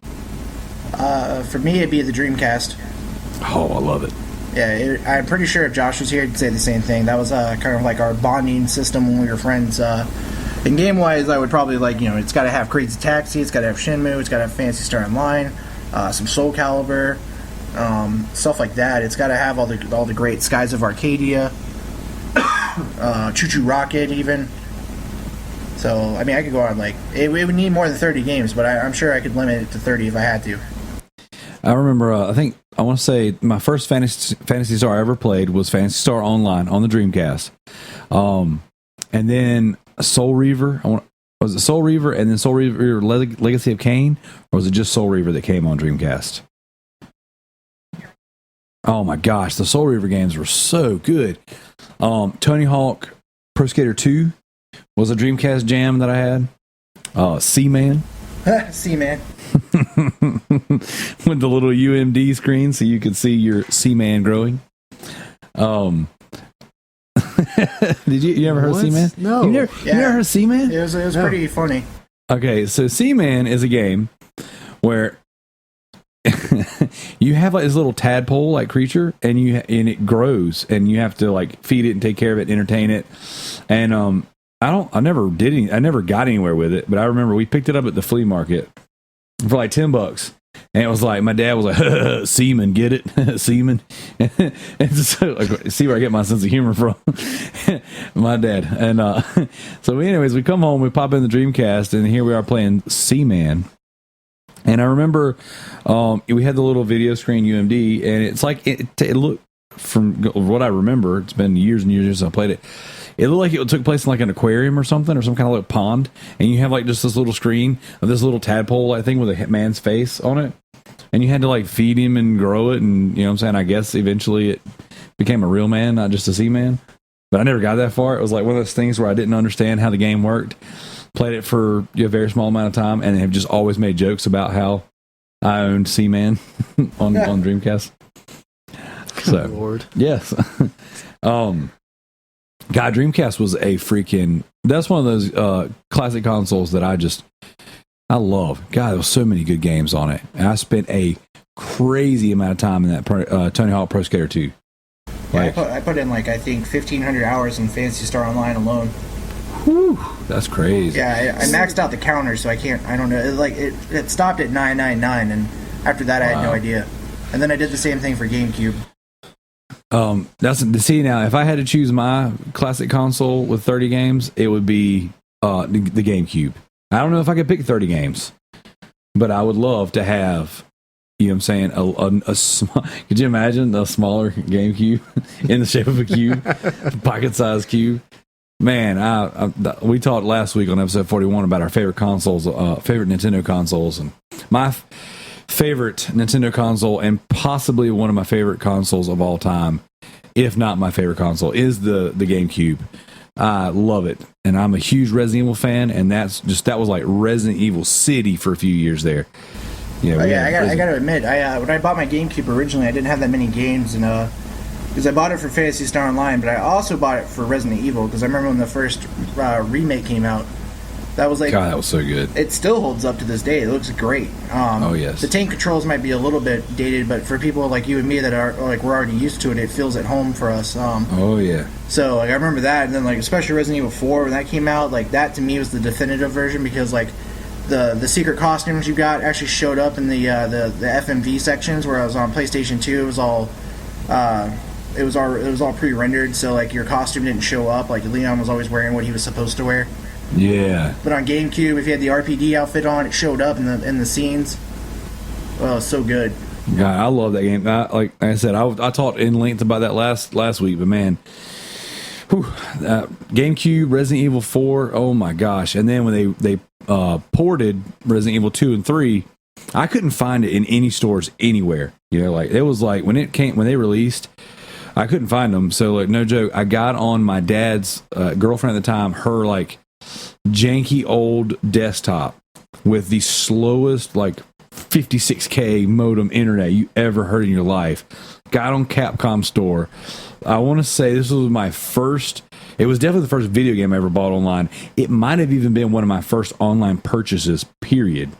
For me, it'd be the Dreamcast. Oh, I love it. Yeah, I'm pretty sure if Josh was here, he'd say the same thing. That was kind of like our bonding system when we were friends. And game-wise, I would probably like, you know, it's got to have Crazy Taxi, it's got to have Shenmue, it's got to have Phantasy Star Online, some Soul Calibur, stuff like that. It's got to have all the great Skies of Arcadia, Choo Choo Rocket, even. So, I mean, I could go on, like, it would need more than 30 games, but I'm sure I could limit it to 30 if I had to. I remember. I want to say my first Fantasy Star I ever played was Fantasy Star Online on the Dreamcast, and then Soul Reaver. Was it Soul Reaver and then Soul Reaver Legacy of Kain, or was it just Soul Reaver that came on Dreamcast? Oh my gosh, the Soul Reaver games were so good. Tony Hawk Pro Skater 2 was a Dreamcast jam that I had. Seaman. Seaman. With the little UMD screen so you could see your Seaman growing. Did you ever heard of Seaman? No. You never heard of Seaman? It was pretty funny. Okay, so Seaman is a game where you have like this little tadpole like creature, and it grows, and you have to like feed it and take care of it, entertain it. And I never got anywhere with it, but I remember we picked it up at the flea market for like $10. And it was like, my dad was like, seaman, get it? Seaman. And so, like, see where I get my sense of humor from. My dad. And so anyways, we come home, we pop in the Dreamcast, and here we are playing Seaman. And I remember we had the little video screen UMD, and it's like, it looked, from what I remember, it's been years and years since I played it, it looked like it took place in like an aquarium or something, or some kind of like pond, and you have like just this little screen of this little tadpole, I think, with a man's face on it, and you had to like feed him and grow it, and you know what I'm saying, I guess eventually it became a real man, not just a sea man. But I never got that far. It was like one of those things where I didn't understand how the game worked, played it for a very small amount of time, and have just always made jokes about how I owned Seaman on Dreamcast. So, Lord. Yes. God, Dreamcast was a freaking... That's one of those classic consoles that I love. God, there was so many good games on it. And I spent a crazy amount of time in that Tony Hawk Pro Skater 2. Yeah, I put in like, I think 1,500 hours in Fantasy Star Online alone. Whew, that's crazy. Yeah, I maxed out the counter, so I don't know. It stopped at 999, and after that I had no idea. And then I did the same thing for GameCube. See, now if I had to choose my classic console with 30 games, it would be the GameCube. I don't know if I could pick 30 games, but I would love to have, you know what I'm saying, a small, could you imagine a smaller GameCube in the shape of a cube, pocket-sized cube? Man, we talked last week on episode 41 about our favorite consoles, favorite Nintendo consoles, and my favorite Nintendo console, and possibly one of my favorite consoles of all time, if not my favorite console, is the GameCube. I love it, and I'm a huge Resident Evil fan, and that was like Resident Evil City for a few years there. Yeah, I got to admit, when I bought my GameCube originally, I didn't have that many games, and because I bought it for Phantasy Star Online, but I also bought it for Resident Evil, because I remember when the first remake came out. That was like, God, that was so good. It still holds up to this day. It looks great. Oh yes. The tank controls might be a little bit dated, but for people like you and me that are like we're already used to it, it feels at home for us. Oh yeah. So like I remember that, and then like especially Resident Evil 4 when that came out, like that to me was the definitive version because like the secret costumes you got actually showed up in the FMV sections, whereas on PlayStation 2 it was all pre-rendered, so like your costume didn't show up. Like Leon was always wearing what he was supposed to wear. Yeah. But on GameCube, if you had the RPD outfit on, it showed up in the scenes. Oh, so good. God, I love that game. Like I said, I talked in length about that last week, but man, GameCube, Resident Evil 4, oh my gosh. And then when they ported Resident Evil 2 and 3, I couldn't find it in any stores anywhere. You know, like it was like when they released, I couldn't find them. So like no joke, I got on my dad's girlfriend at the time, her like janky old desktop with the slowest like 56k modem internet you ever heard in your life. Got on Capcom store. I want to say this was my first, it was definitely the first video game I ever bought online. It might have even been one of my first online purchases, period.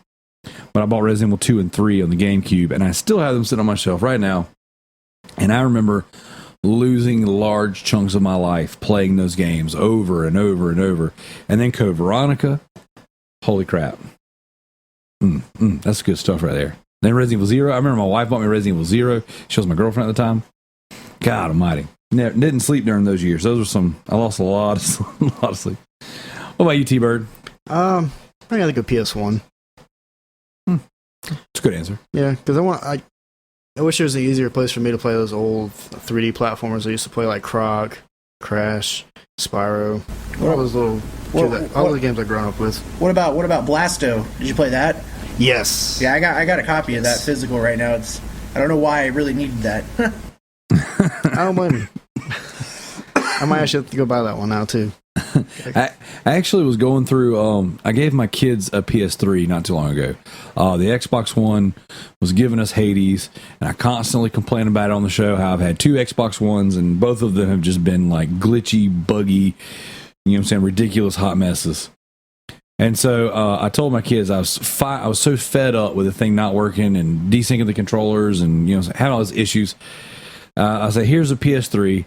But I bought Resident Evil 2 and 3 on the GameCube, and I still have them sitting on my shelf right now. And I remember losing large chunks of my life playing those games over and over and over. And then Code Veronica, holy crap. That's good stuff right there. Then Resident Evil 0, I remember my wife bought me Resident Evil 0. She was my girlfriend at the time. God almighty. Didn't sleep during those years. Those were I lost a lot of sleep. What about you, T-Bird? I gotta go PS1. It's a good answer. Yeah, because I wish there was an easier place for me to play those old 3D platformers I used to play, like Croc, Crash, Spyro. All those little all the games I've grown up with. What about Blasto? Did you play that? Yes. Yeah, I got a copy of that physical right now. I don't know why I really needed that. I don't blame you. I might actually have to go buy that one now too. I actually was going through. I gave my kids a PS3 not too long ago. The Xbox One was giving us Hades, and I constantly complain about it on the show. How I've had 2 Xbox Ones, and both of them have just been like glitchy, buggy. You know what I'm saying? Ridiculous hot messes. And so I told my kids I was so fed up with the thing not working and desyncing the controllers and having all those issues. I said, here's a PS3.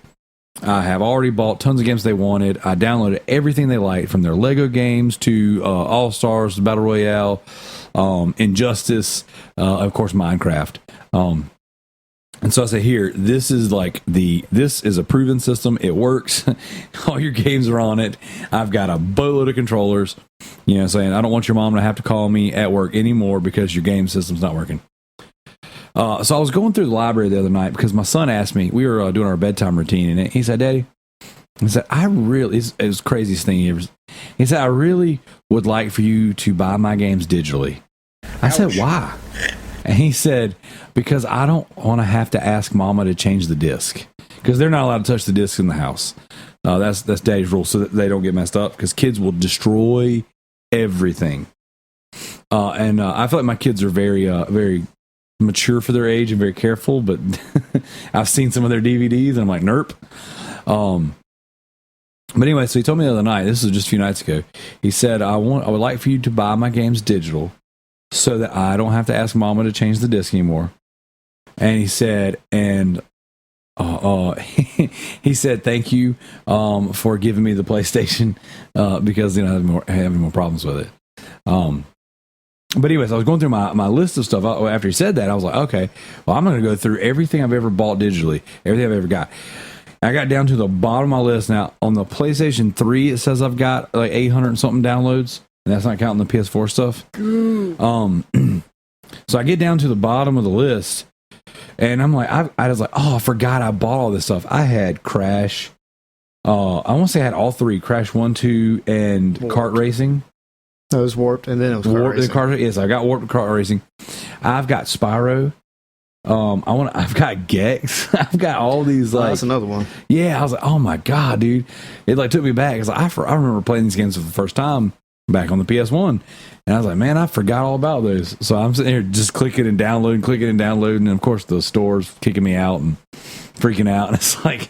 I have already bought tons of games they wanted. I downloaded everything they liked, from their Lego games to All Stars, Battle Royale, Injustice, of course, Minecraft. And so I said, here, this is a proven system. It works. All your games are on it. I've got a boatload of controllers. Saying I don't want your mom to have to call me at work anymore because your game system's not working. So I was going through the library the other night because my son asked me, we were doing our bedtime routine, and he said, Daddy, it was the craziest thing ever. He said, I really would like for you to buy my games digitally. I said, why? And he said, because I don't want to have to ask Mama to change the disc, because they're not allowed to touch the disc in the house. That's Daddy's rule, so that they don't get messed up, because kids will destroy everything. And I feel like my kids are very, very mature for their age and very careful, but I've seen some of their DVDs and I'm like, nerp. But anyway, so he told me the other night, this was just a few nights ago, he said, I would like for you to buy my games digital so that I don't have to ask Mama to change the disc anymore. And he said, he said, thank you for giving me the PlayStation because I'm having more problems with it. But anyways, I was going through my list of stuff. After he said that, I was like, okay, well, I'm going to go through everything I've ever bought digitally, everything I've ever got. I got down to the bottom of my list. Now, on the PlayStation 3, it says I've got like 800 and something downloads, and that's not counting the PS4 stuff. So I get down to the bottom of the list, and I'm like, I was like, I forgot I bought all this stuff. I had Crash. I want to say I had all 3, Crash 1, 2, and Kart Racing. It was Warped, and then it was Kart Racing. Yes, I got Warped Kart Racing. I've got Spyro. I've got Gex. I've got all these. That's another one. Yeah, I was like, oh my god, dude! It took me back. I remember playing these games for the first time back on the PS1, and I was like, man, I forgot all about those. So I'm sitting here just clicking and downloading, and of course the store's kicking me out and freaking out. And it's like,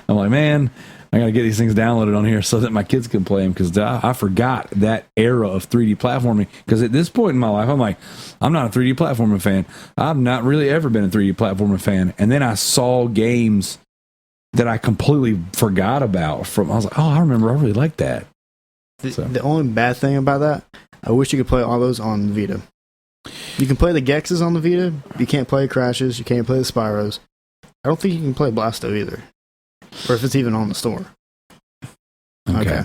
I'm like, man, I got to get these things downloaded on here so that my kids can play them, because I forgot that era of 3D platforming. Because at this point in my life, I'm like, I'm not a 3D platforming fan. I've not really ever been a 3D platforming fan. And then I saw games that I completely forgot about. I was like, I remember, I really liked that. The only bad thing about that, I wish you could play all those on Vita. You can play the Gexes on the Vita. You can't play Crashes. You can't play the Spyros. I don't think you can play Blasto either. Or if it's even on the store. Okay.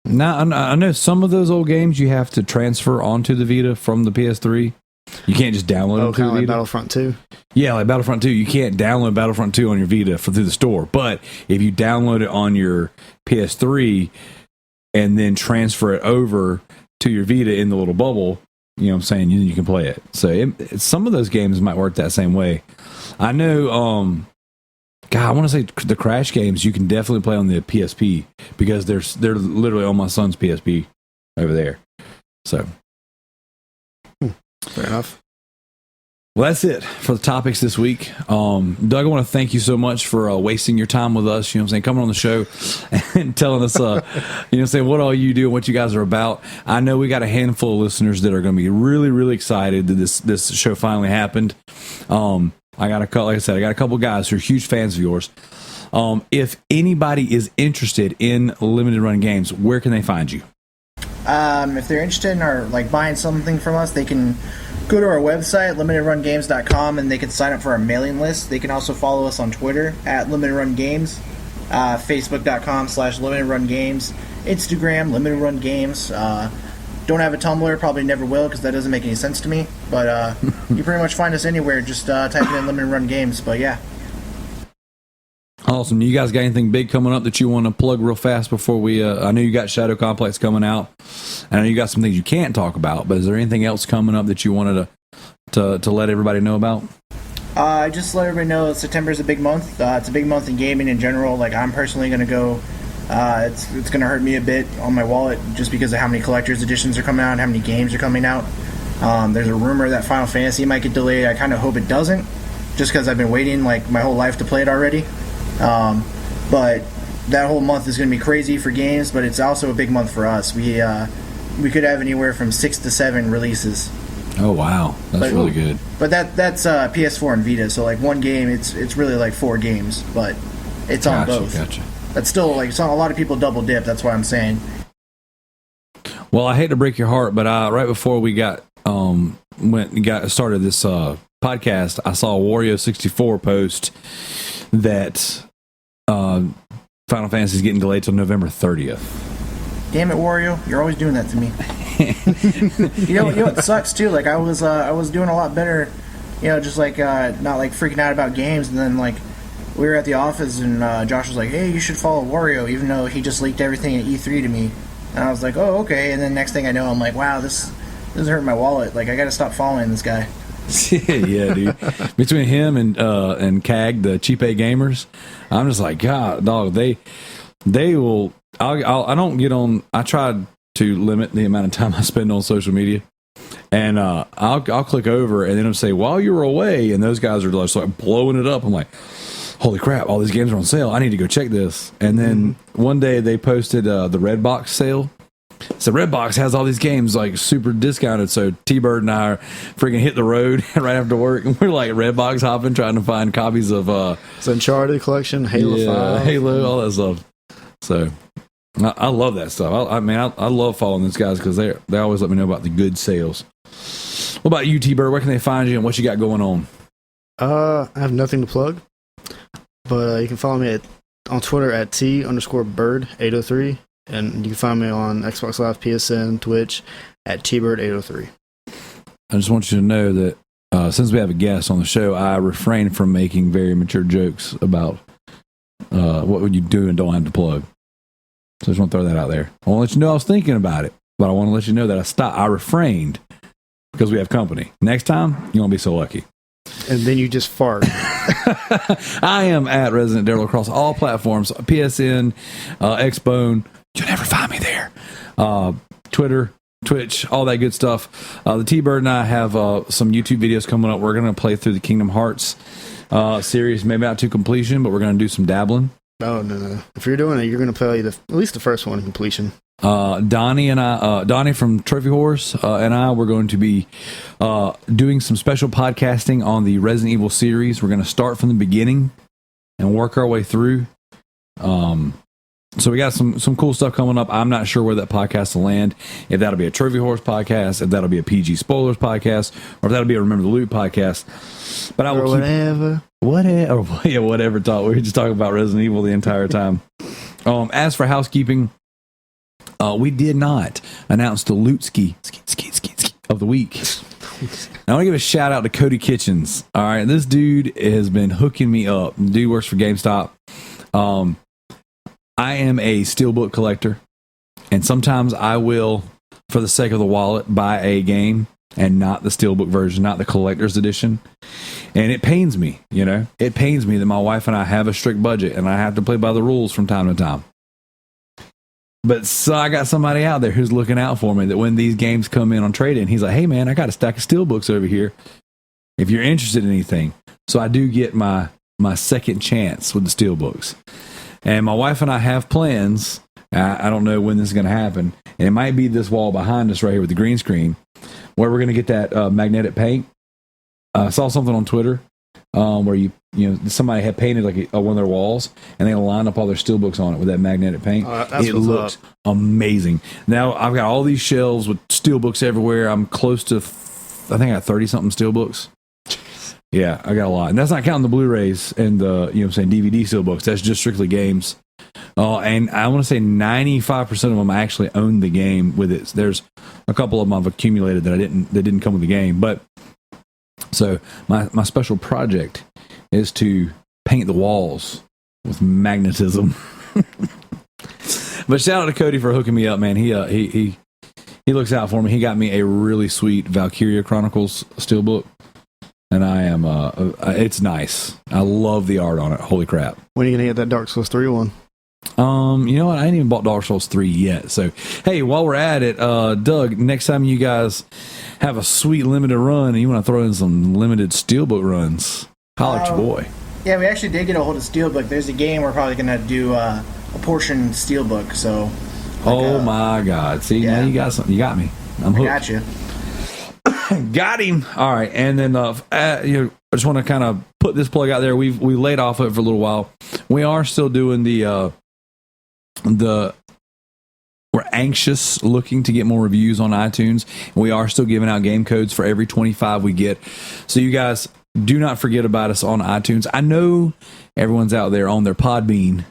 Now, I know some of those old games you have to transfer onto the Vita from the PS3. You can't just download them to the Vita. Like Battlefront 2? Yeah, like Battlefront 2. You can't download Battlefront 2 on your Vita through the store. But if you download it on your PS3 and then transfer it over to your Vita in the little bubble, you know what I'm saying, you can play it. So some of those games might work that same way. I know... I want to say the Crash games you can definitely play on the PSP, because they're literally on my son's PSP over there. So, fair enough. Well, that's it for the topics this week. Doug, I want to thank you so much for wasting your time with us. You know what I'm saying? Coming on the show and telling us, saying what all you do and what you guys are about. I know we got a handful of listeners that are going to be really, really excited that this show finally happened. I got a couple guys who are huge fans of yours. If anybody is interested in limited run games, where can they find you? If they're interested in buying something from us, they can go to our website, limitedrungames.com, and they can sign up for our mailing list. They can also follow us on Twitter at limitedrungames, facebook.com/limitedrungames, Instagram limitedrungames. Don't have a Tumblr, probably never will because that doesn't make any sense to me. But you pretty much find us anywhere. Just type in Limited Run Games. But yeah. Awesome. You guys got anything big coming up that you want to plug real fast before we? I know you got Shadow Complex coming out. I know you got some things you can't talk about, but is there anything else coming up that you wanted to let everybody know about? Just let everybody know September is a big month. It's a big month in gaming in general. Like I'm personally going to go. It's going to hurt me a bit on my wallet just because of how many collector's editions are coming out and how many games are coming out. There's a rumor that Final Fantasy might get delayed. I kind of hope it doesn't, just because I've been waiting like my whole life to play it already. But that whole month is going to be crazy for games, but it's also a big month for us. We could have anywhere from 6 to 7 releases. Oh wow, that's really good. But that's PS4 and Vita, so like one game, it's really like 4 games, but it's on both. Gotcha. That's still like a lot of people double dip. That's what I'm saying. Well, I hate to break your heart, but right before we got started this podcast, I saw a Wario 64 post that Final Fantasy is getting delayed till November 30th. Damn it, Wario! You're always doing that to me. you know what sucks too? Like I was doing a lot better, just like not like freaking out about games, and then like we were at the office and Josh was like, "Hey, you should follow Wario," even though he just leaked everything at E3 to me. And I was like, "Oh, okay." And then next thing I know, I'm like, "Wow, this is hurting my wallet. Like I got to stop following this guy." Yeah, dude. Between him and CAG, the cheap A gamers, I'm just like, God, dog. They will. I don't get on. I tried to limit the amount of time I spend on social media, and I'll click over and then it'll say while you were away, and those guys are just like blowing it up. I'm like, holy crap! All these games are on sale. I need to go check this. And then one day they posted the Redbox sale. So Redbox has all these games like super discounted. So T-Bird and I are freaking hit the road right after work, and we're like Redbox hopping, trying to find copies of it's Uncharted collection, Halo 5, Halo, all that stuff. So I love that stuff. I love following these guys because they always let me know about the good sales. What about you, T-Bird? Where can they find you and what you got going on? I have nothing to plug, but you can follow me on Twitter at T_bird803. And you can find me on Xbox Live, PSN, Twitch at tbird803. I just want you to know that since we have a guest on the show, I refrain from making very mature jokes about what would you do and don't have to plug. So I just want to throw that out there. I want to let you know I was thinking about it, but I want to let you know that I refrained because we have company. Next time, you won't be so lucky. And then you just fart. I am at Residentdarrell across all platforms, PSN, Xbone. You'll never find me there. Twitter, Twitch, all that good stuff. The T-Bird and I have some YouTube videos coming up. We're going to play through the Kingdom Hearts series, maybe not to completion, but we're going to do some dabbling. Oh, no. If you're doing it, you're going to play at least the first one in completion. Donnie from Trophy Horse and I, we're going to be doing some special podcasting on the Resident Evil series. We're going to start from the beginning and work our way through. So we got some cool stuff coming up. I'm not sure where that podcast will land. If that'll be a Trophy Horse podcast, if that'll be a PG Spoilers podcast, or if that'll be a Remember the Loot podcast. But I will whatever talk. We were just talking about Resident Evil the entire time. As for housekeeping, we did not announce the Loot Ski of the week. I want to give a shout out to Cody Kitchens. All right, this dude has been hooking me up. Dude works for GameStop. I am a steelbook collector, and sometimes I will, for the sake of the wallet, buy a game and not the steelbook version, not the collector's edition. And it pains me, It pains me that my wife and I have a strict budget, and I have to play by the rules from time to time. But so I got somebody out there who's looking out for me that when these games come in on trade-in, he's like, hey, man, I got a stack of steelbooks over here if you're interested in anything. So I do get my second chance with the steelbooks. And my wife and I have plans. I don't know when this is going to happen. And it might be this wall behind us right here with the green screen where we're going to get that magnetic paint. I saw something on Twitter where somebody had painted like one of their walls and they lined up all their steelbooks on it with that magnetic paint. It looks amazing. Now I've got all these shelves with steelbooks everywhere. I'm close to, I think I got 30 something steelbooks. Yeah, I got a lot. And that's not counting the Blu-rays and the, DVD steelbooks. That's just strictly games. And I want to say 95% of them actually own the game with it. There's a couple of them I've accumulated that didn't come with the game. But so my special project is to paint the walls with magnetism. But shout out to Cody for hooking me up, man. He looks out for me. He got me a really sweet Valkyria Chronicles steelbook. And I am, it's nice. I love the art on it. Holy crap. When are you going to get that Dark Souls 3 one? You know what? I ain't even bought Dark Souls 3 yet. So, hey, while we're at it, Doug, next time you guys have a sweet limited run and you want to throw in some limited steelbook runs, holler at your boy. Yeah, we actually did get a hold of steelbook. There's a game we're probably going to do a portion steelbook. So, my God. See, yeah. Now you got something. You got me. I'm hooked. I got you. Got him. All right, and then I just want to kind of put this plug out there. We laid off of it for a little while. We are still doing we're anxious looking to get more reviews on iTunes. We are still giving out game codes for every 25 we get. So you guys do not forget about us on iTunes. I know everyone's out there on their Podbean,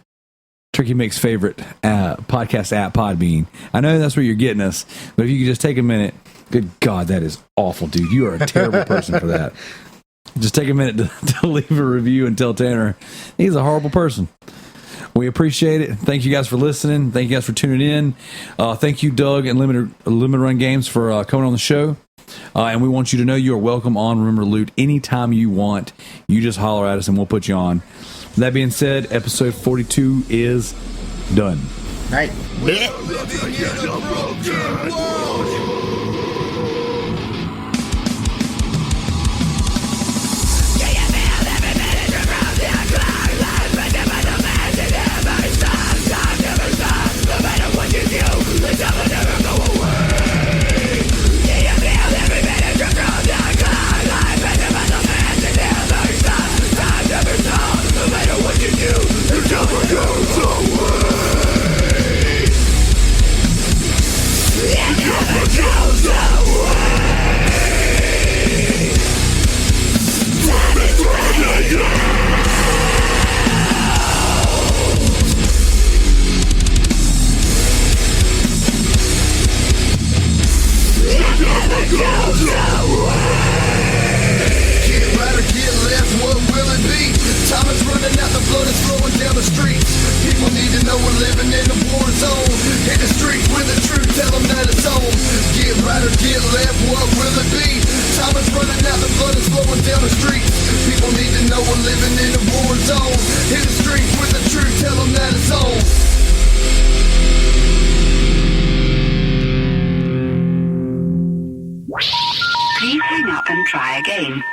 Tricky Mick's favorite podcast app, Podbean. I know that's where you're getting us, but if you could just take a minute. Good God, that is awful, dude. You are a terrible person for that. Just take a minute to leave a review and tell Tanner he's a horrible person. We appreciate it. Thank you guys for listening. Thank you guys for tuning in. Thank you, Doug and Limited Run Games, for coming on the show. And we want you to know you are welcome on Remember Loot anytime you want. You just holler at us and we'll put you on. That being said, episode 42 is done. Right. Please hang up and try again.